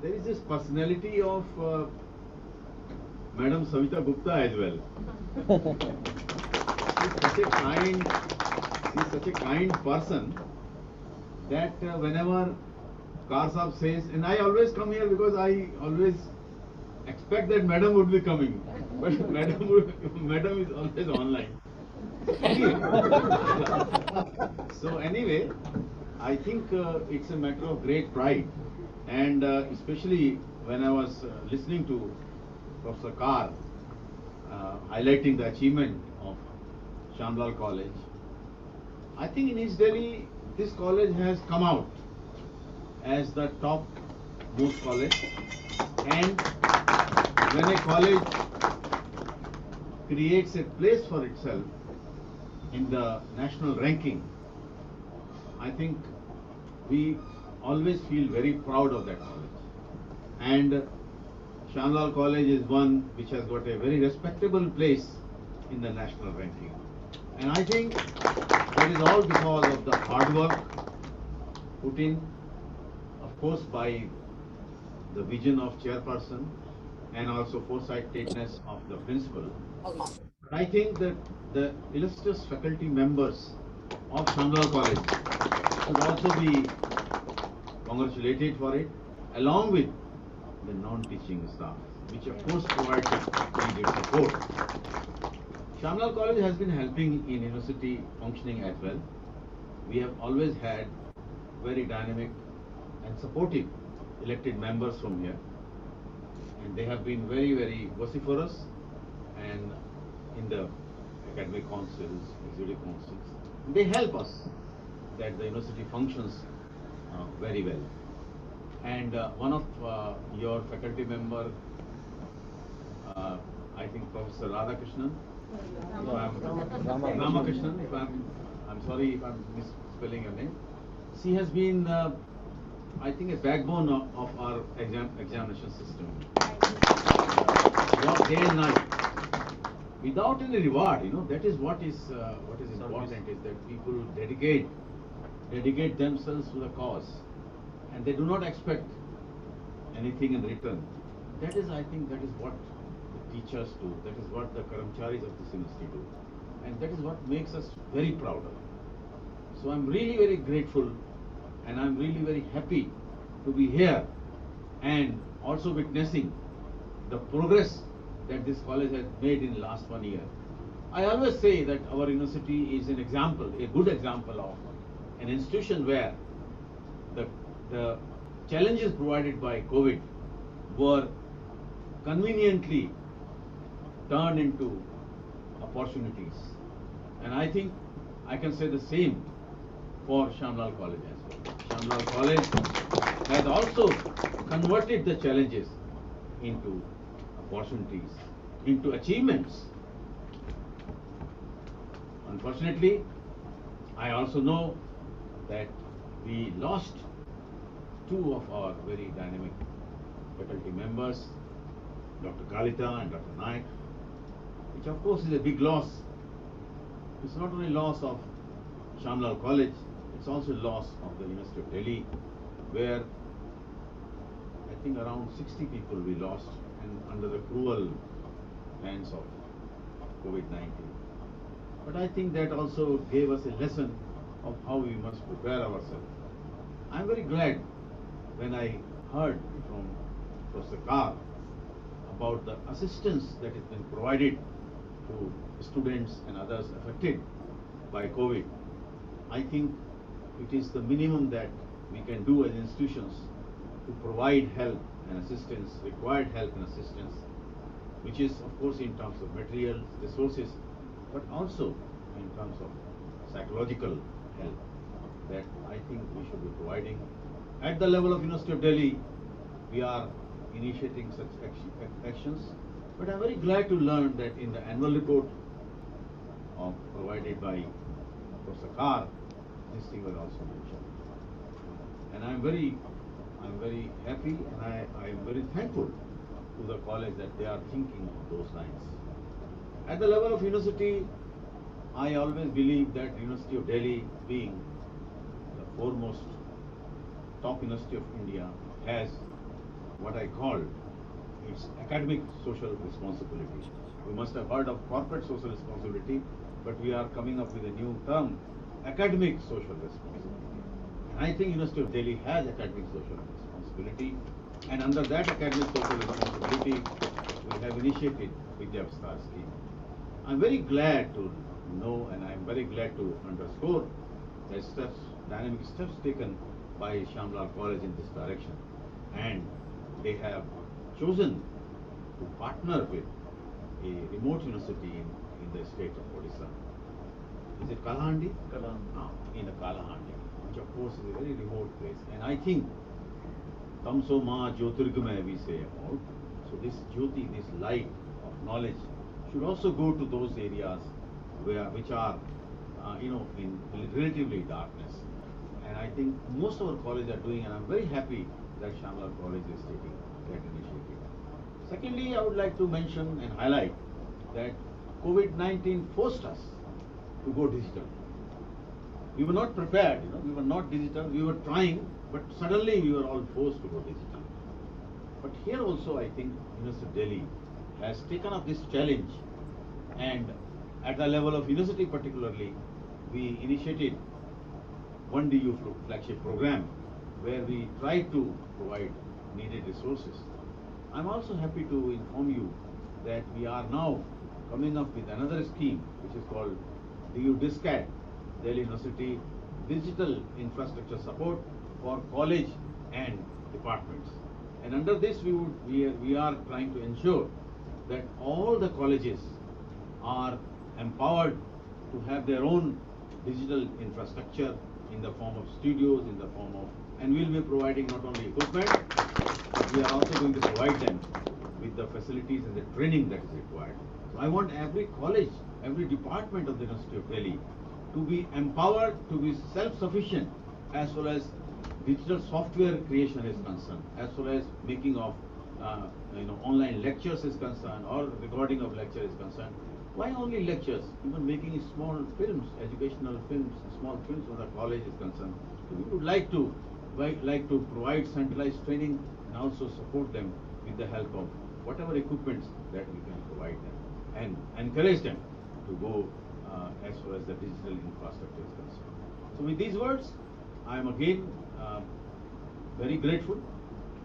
there is this personality of Madam Savita Gupta as well. She's such a kind person that whenever Kar Sahab says, and I always come here because I always expect that Madam would be coming, but Madam is always online. So anyway, I think it's a matter of great pride, and especially when I was listening to Professor Kar highlighting the achievement of Shamlal College, I think in East Delhi this college has come out as the top most college, and when a college creates a place for itself in the national ranking, I think we always feel very proud of that college. And Shamlal College is one which has got a very respectable place in the national ranking. And I think that is all because of the hard work put in, of course, by the vision of chairperson and also foresightedness of the principal. I think that the illustrious faculty members of Shamlal College should also be congratulated for it, along with the non-teaching staff, which of course provides needed support. Shamlal College has been helping in university functioning as well. We have always had very dynamic and supportive elected members from here, and they have been very, very vociferous and in the academic councils, executive councils. They help us that the university functions very well. And one of your faculty member, I think Professor Radhakrishnan, Ramakrishnan, I'm sorry if I'm misspelling your name. She has been, I think, a backbone of our examination system. Work day and night, without any reward. That is what is important, is that people dedicate themselves to the cause, and they do not expect anything in return. That is, I think, that is what the teachers do. That is what the Karamcharis of this university do, and that is what makes us very proud of. So I'm really very grateful, and I'm really very happy to be here and also witnessing the progress that this college has made in the last 1 year. I always say that our university is an example, a good example of an institution where the challenges provided by COVID were conveniently turned into opportunities. And I think I can say the same for Shamlal College as well. Shamlal College has also converted the challenges into opportunities, into achievements. Unfortunately, I also know that we lost two of our very dynamic faculty members, Dr. Kalita and Dr. Naik, which of course is a big loss. It's not only loss of Shamlal College, it's also loss of the University of Delhi, where I think around 60 people we lost and under the cruel hands of COVID-19. But I think that also gave us a lesson of how we must prepare ourselves. I'm very glad when I heard from Professor Kar about the assistance that has been provided to students and others affected by COVID. I think it is the minimum that we can do as institutions to provide help and assistance, required help and assistance, which is of course in terms of material resources, but also in terms of psychological help that I think we should be providing. At the level of University of Delhi, we are initiating such actions, but I'm very glad to learn that in the annual report provided by Professor Kar, this thing was also mentioned. And I'm very happy and I am very thankful to the college that they are thinking of those lines. At the level of university, I always believe that University of Delhi, being the foremost top university of India, has what I call its academic social responsibility. You must have heard of corporate social responsibility, but we are coming up with a new term, academic social responsibility. And I think University of Delhi has academic social responsibility, and under that academic social responsibility, we have initiated Vidya Vistar scheme. I'm very glad to know, and I'm very glad to underscore the steps, dynamic steps taken by Shamlal College in this direction, and they have chosen to partner with a remote university in the state of Odisha. Is it Kalahandi? Kalahandi. In the Kalahandi, which of course is a very remote place. And I think Tamso Ma Jyotirgamaya we say about. So this Jyoti, this light of knowledge, should also go to those areas which are, in relatively darkness. And I think most of our colleges are doing, and I'm very happy that Shamlal College is taking that initiative. Secondly, I would like to mention and highlight that COVID-19 forced us to go digital. We were not prepared, we were not digital, we were trying, but suddenly we were all forced to go digital. But here also I think University of Delhi has taken up this challenge, and at the level of university particularly, we initiated 1DU flagship program where we try to provide needed resources. I'm also happy to inform you that we are now coming up with another scheme which is called DU DISCAT, Delhi University Digital Infrastructure Support for College and Departments. And under this we are trying to ensure that all the colleges are empowered to have their own digital infrastructure in the form of studios, in the form of, and we'll be providing not only equipment, but we are also going to provide them with the facilities and the training that is required. So I want every college, every department of the University of Delhi to be empowered, to be self-sufficient, as well as digital software creation is concerned, as well as making of online lectures is concerned, or recording of lecture is concerned. Why only lectures? Even making small films, educational films, small films for the college is concerned. So we would like to provide centralized training and also support them with the help of whatever equipments that we can provide them, and encourage them to go as far as the digital infrastructure is concerned. So with these words, I am again very grateful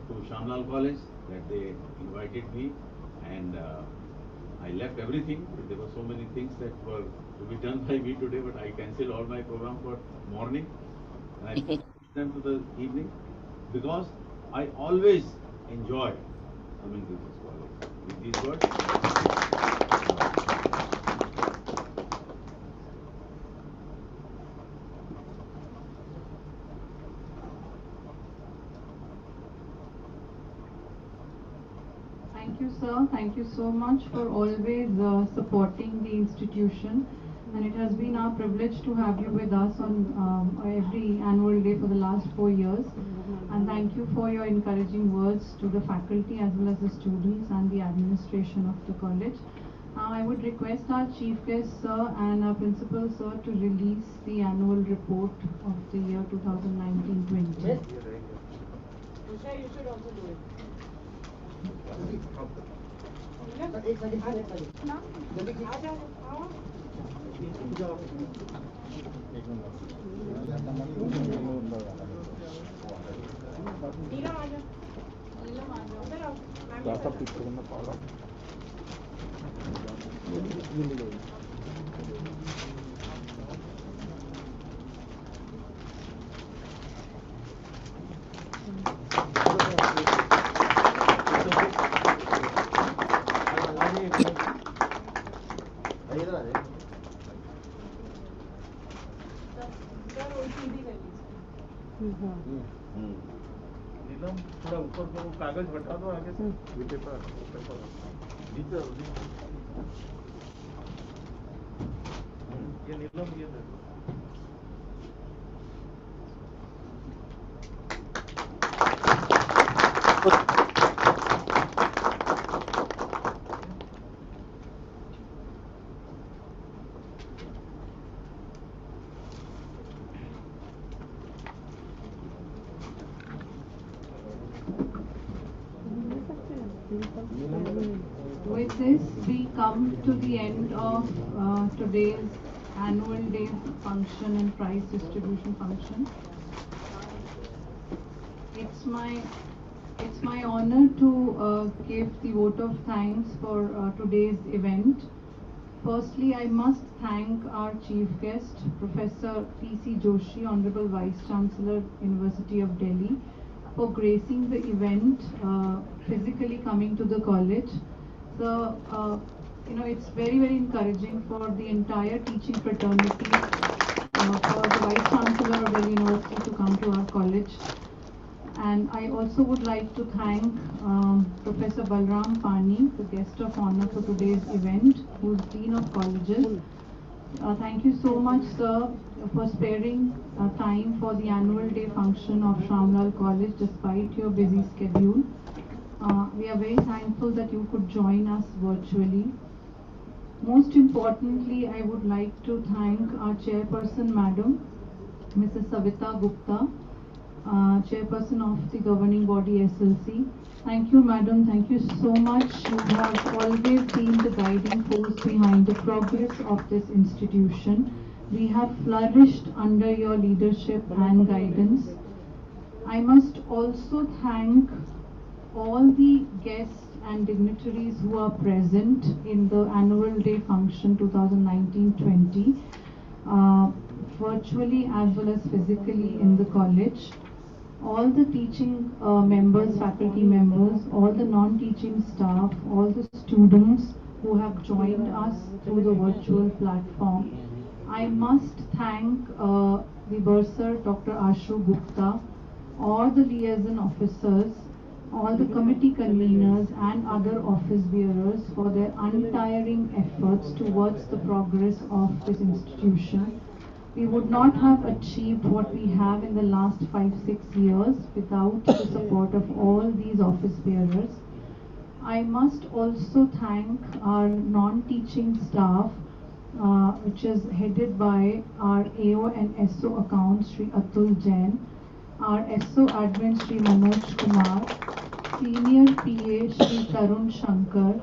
to Shamlal College that they invited me, and I left everything. There were so many things that were to be done by me today, but I cancelled all my program for morning and I pushed them to the evening, because I always enjoy coming to this college. With these words, Thank you, sir. Thank you so much for always supporting the institution. And it has been our privilege to have you with us on every annual day for the last 4 years. And thank you for your encouraging words to the faculty as well as the students and the administration of the college. Now I would request our chief guest, sir, and our principal, sir, to release the annual report of the year 2019-20. You should also do it. नीलम थोड़ा ऊपर को कागज हटा दो आगे से paper नीचे ये नीलम ये दे दो With this, we come to the end of today's annual day function and prize distribution function. It's my honor to give the vote of thanks for today's event. Firstly, I must thank our chief guest, Professor P.C. Joshi, Honorable Vice Chancellor, University of Delhi, for gracing the event, physically coming to the college. So, it's very, very encouraging for the entire teaching fraternity, for the Vice Chancellor of Delhi University to come to our college. And I also would like to thank Professor Balram Pani, the guest of honor for today's event, who is Dean of Colleges. Thank you so much, sir, for sparing time for the annual day function of Shamlal College despite your busy schedule. We are very thankful that you could join us virtually. Most importantly, I would like to thank our chairperson, Madam, Mrs. Savita Gupta, chairperson of the governing body SLC. Thank you, Madam. Thank you so much. You have always been the guiding force behind the progress of this institution. We have flourished under your leadership and guidance. I must also thank all the guests and dignitaries who are present in the annual day function 2019-20, virtually as well as physically in the college. All the teaching members, faculty members, all the non-teaching staff, all the students who have joined us through the virtual platform. I must thank the bursar, Dr. Ashu Gupta, all the liaison officers, all the committee conveners and other office bearers for their untiring efforts towards the progress of this institution. We would not have achieved what we have in the last 5-6 years without the support of all these office bearers. I must also thank our non-teaching staff, which is headed by our AO and SO accounts, Sri Atul Jain, our SO admin, Sri Manoj Kumar, senior PA, Sri Tarun Shankar,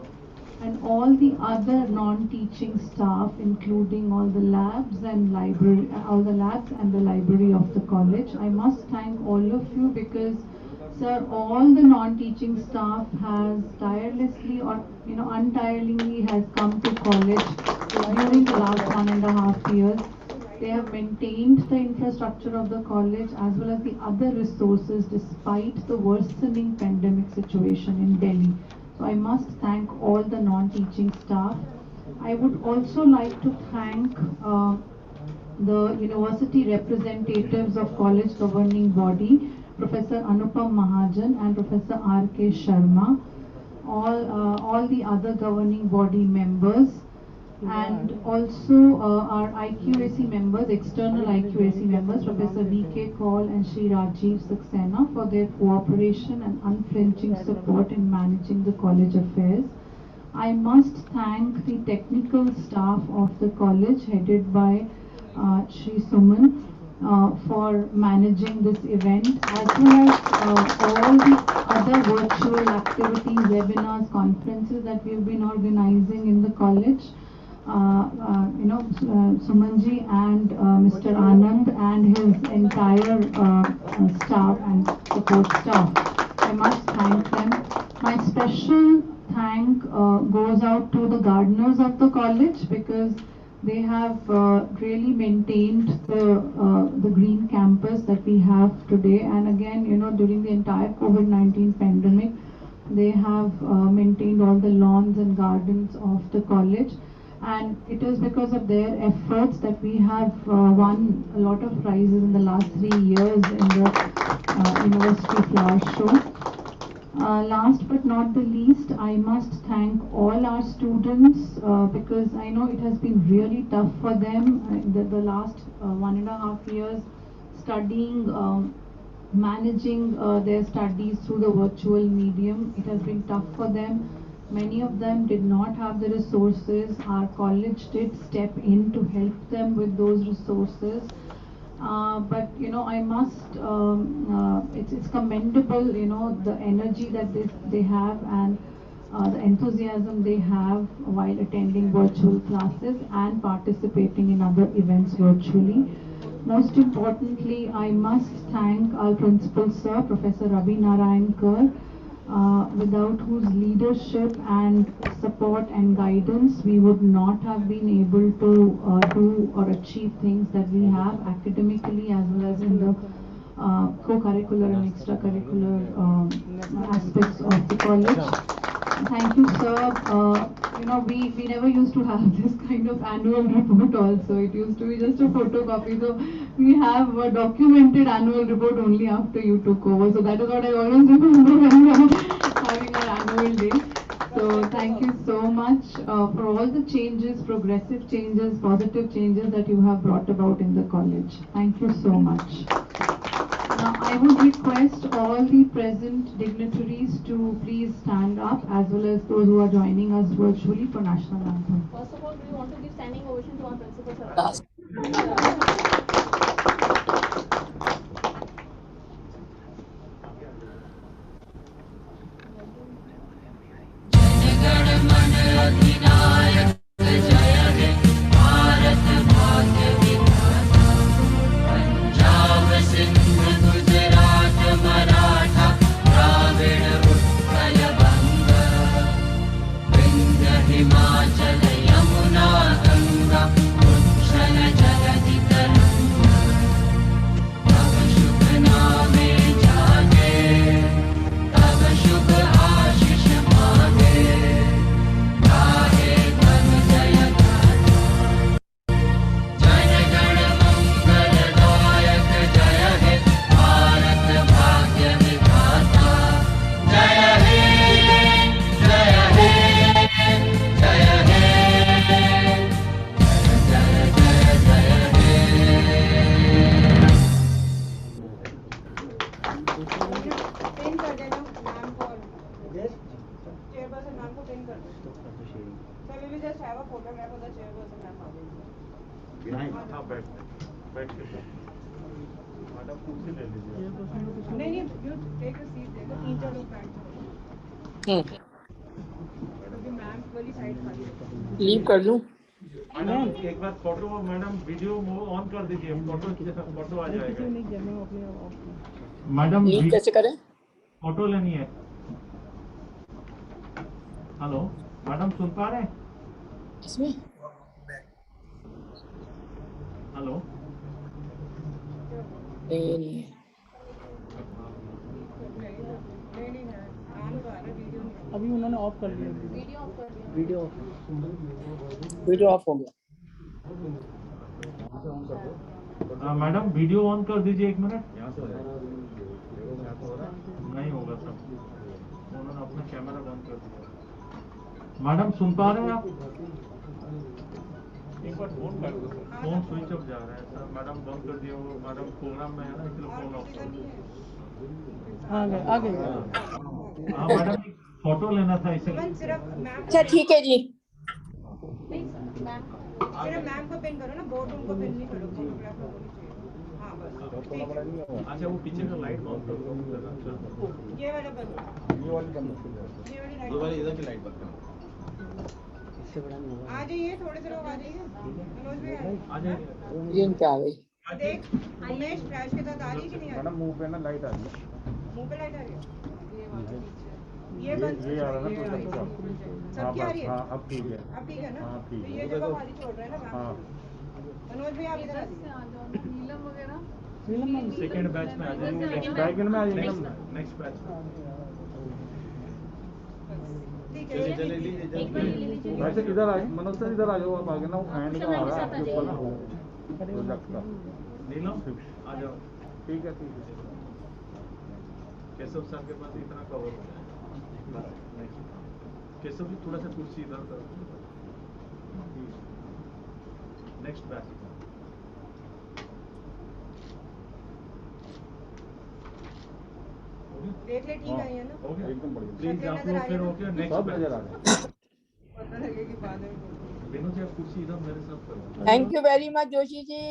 and all the other non-teaching staff, including all the labs and library, the library of the college. I must thank all of you because, sir, all the non-teaching staff has tirelessly or untiringly has come to college during the last 1.5 years. They have maintained the infrastructure of the college as well as the other resources despite the worsening pandemic situation in Delhi. So I must thank all the non-teaching staff. I would also like to thank the university representatives of college governing body, Professor Anupam Mahajan and Professor R.K. Sharma. all the other governing body members, and also our IQAC members, external IQAC members, Professor V.K. Kaul and Shri Rajiv Saxena, for their cooperation and unflinching support in managing the college affairs. I must thank the technical staff of the college headed by Shri Suman for managing this event, as well as all the other virtual activities, webinars, conferences that we've been organizing in the college. Sumanji and Mr. Anand and his entire staff and support staff. I must thank them. My special thank goes out to the gardeners of the college, because they have really maintained the green campus that we have today. And again, during the entire COVID-19 pandemic, they have maintained all the lawns and gardens of the college. And it is because of their efforts that we have won a lot of prizes in the last 3 years in the University Flower Show. Last but not the least, I must thank all our students because I know it has been really tough for them the last 1.5 years studying, managing their studies through the virtual medium. It has been tough for them. Many of them did not have the resources. Our college did step in to help them with those resources. But I must, it's commendable, the energy that they have and the enthusiasm they have while attending virtual classes and participating in other events virtually. Most importantly, I must thank our principal sir, Professor Ravi Narayan Kar, without whose leadership and support and guidance we would not have been able to do or achieve things that we have academically as well as in the co-curricular and extracurricular aspects of the college. Thank you, sir. We never used to have this kind of annual report also. It used to be just a photocopy. So we have a documented annual report only after you took over. So that is what I always remember when we are having our annual day. So thank you so much for all the changes, progressive changes, positive changes that you have brought about in the college. Thank you so much. Now, I would request all the present dignitaries to please stand up, as well as those who are joining us virtually for National Anthem. First of all, we want to give standing ovation to our principal, sir. Leave कर दूं? Madam एक बार photo madam video on कर दीजिए, photo आ जाएगा। Madam leave कैसे करें? Photo लेनी है। हेलो मैडम, सुन पा रहे हैं? इसमें हेलो नहीं है। अभी उन्होंने ऑफ कर दिया वीडियो ऑफ हो गया। मैडम वीडियो ऑन कर दीजिए 1 मिनट। नहीं होगा सर। उन्होंने अपना कैमरा बंद कर दिया। मैडम सुन पा रहे हैं आप? एक बार फोन कर दो सर। फोन स्विच ऑफ जा रहा है सर, मैडम बंद कर दिया। वो मैडम प्रोग्राम में है ना, इसलिए फोन ऑफ कर दिया। आ गए हाँ मैडम, फोटो लेना था इसे। अच्छा ठीक है जी। मैम को पिन करो ना, बोर्ड उनको पिन नहीं करो, फोटोग्राफर को नहीं चाहिए। हाँ बस अच्छा वो पीछे का लाइट बंद कर दो। ये वाला बंद, ये वाली बंद कर दो। ये वाली इधर की लाइट बंद करो। आ जाइए, थोड़े से लोग आ जाइए। मनोज भाई आ जाइए। ये क्या आ गई? देख उमेश फ्लैश के साथ आ रही कि नहीं आ मैडम रही? मुंह पे ना लाइट आ रही है। मुंह पे लाइट आ रही है? ये बंद, ये आ रहा है ना तो सबका। सबकी आ रही है? हाँ अब ठीक है। अब ठीक है ना? हाँ, ठीक तो है। ये जगह खाली छोड़ रहे हैं ना मैम। हाँ मनोज भाई आप इधर आ जाइए। नीलम वगैरह सेकेंड बैच में आ जाएंगे। सेकंड में आ जाएंगे ना। नेक्स्ट बैच में। ठीक है, चलिए चलिए लीजिए एक बार ले लीजिए। वैसे इधर आ, मनोज सर इधर आ जाओ आप आगे ना, वो हैंड का आ रहा है आपके ऊपर ना प्रोजेक्ट का। नीलम आ जाओ। ठीक है ठीक है। केशव सर के पास इतना कवर हो जाए। केशव जी थोड़ा सा कुर्सी इधर करो। Next batch. देख ले, ठीक है ये ना? हो गया? एकदम बढ़िया। प्लीज आप लोग फिर हो गया नेक्स्ट सब बैच। नजर आ रहा है। पता लगेगी बाद में। विनोद जी आप कुर्सी इधर मेरे साथ करो। Thank you very much Joshi ji.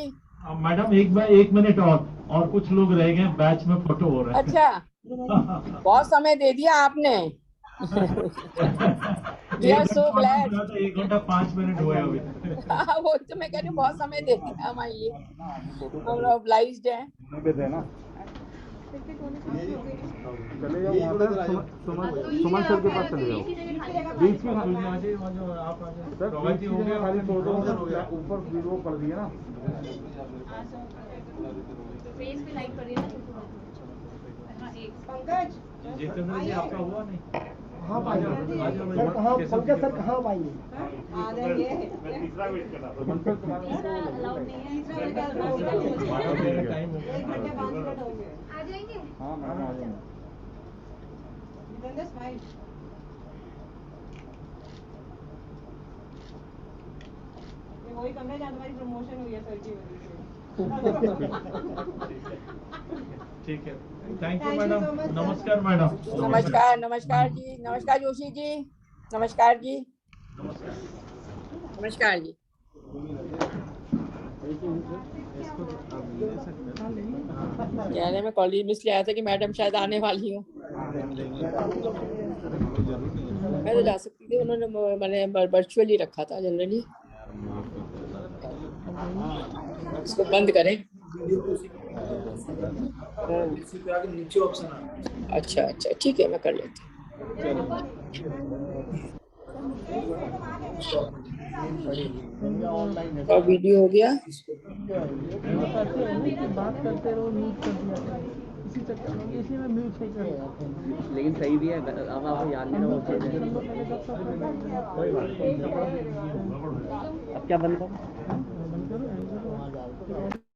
Madam एक मिनट और कुछ लोग रह गए बैच में, फोटो हो रहा है। अच्छा बहुत समय दे दिया आपने। We are so glad. 1 घंटा 5 मिनट हुए अभी। हाँ, वो तो मैं कह रही हूँ बहुत समय दे दिया हम आइए, हम लोग obliged हैं। नहीं देना चले जाओ वहाँ पे सुमन सर के पास चले जाओ। बीच की आ जाइए, आप आ जाइए। सर प्रगति हो गया, खाली फोटो हो गया। ऊपर वीडियो कर दिए ना। फेस पे लाइट पड़ रही है ना। पंकज जितेंद्र जी आपका हुआ नहीं? हाँ भाई सर, कहाँ पाएंगे? आ जाइए। तीसरा वेट कर रहा तीसरा अलाउड नहीं है। टाइम हो 1 घंटे 5 मिनट हो गए। आ जाएंगे। हाँ मैडम आ जाएंगे। जितेंद्र स्माइल। ये वही कमरा जहाँ तुम्हारी प्रमोशन हुई है सर की वजह से। ठीक है, thank you Thank you madam. so much, sir. नमस्कार मैडम। नमस्कार नमस्कार जी, नमस्कार जोशी जी, नमस्कार जी, नमस्कार जी। कह रहे मैं कॉलेज में इसलिए आया था कि मैडम शायद आने वाली हो। मैं तो जा सकती थी, उन्होंने मैंने वर्चुअली रखा था जनरली। इसको बंद करें। अच्छा अच्छा ठीक है, मैं कर लेती हूँ। और वीडियो हो गया। बात करते रहो, म्यूट कर दिया इसी चक्कर में, इसलिए मैं म्यूट नहीं कर। लेकिन सही भी है, अब आपको याद नहीं रहा अब क्या बंद करो? बंद करो।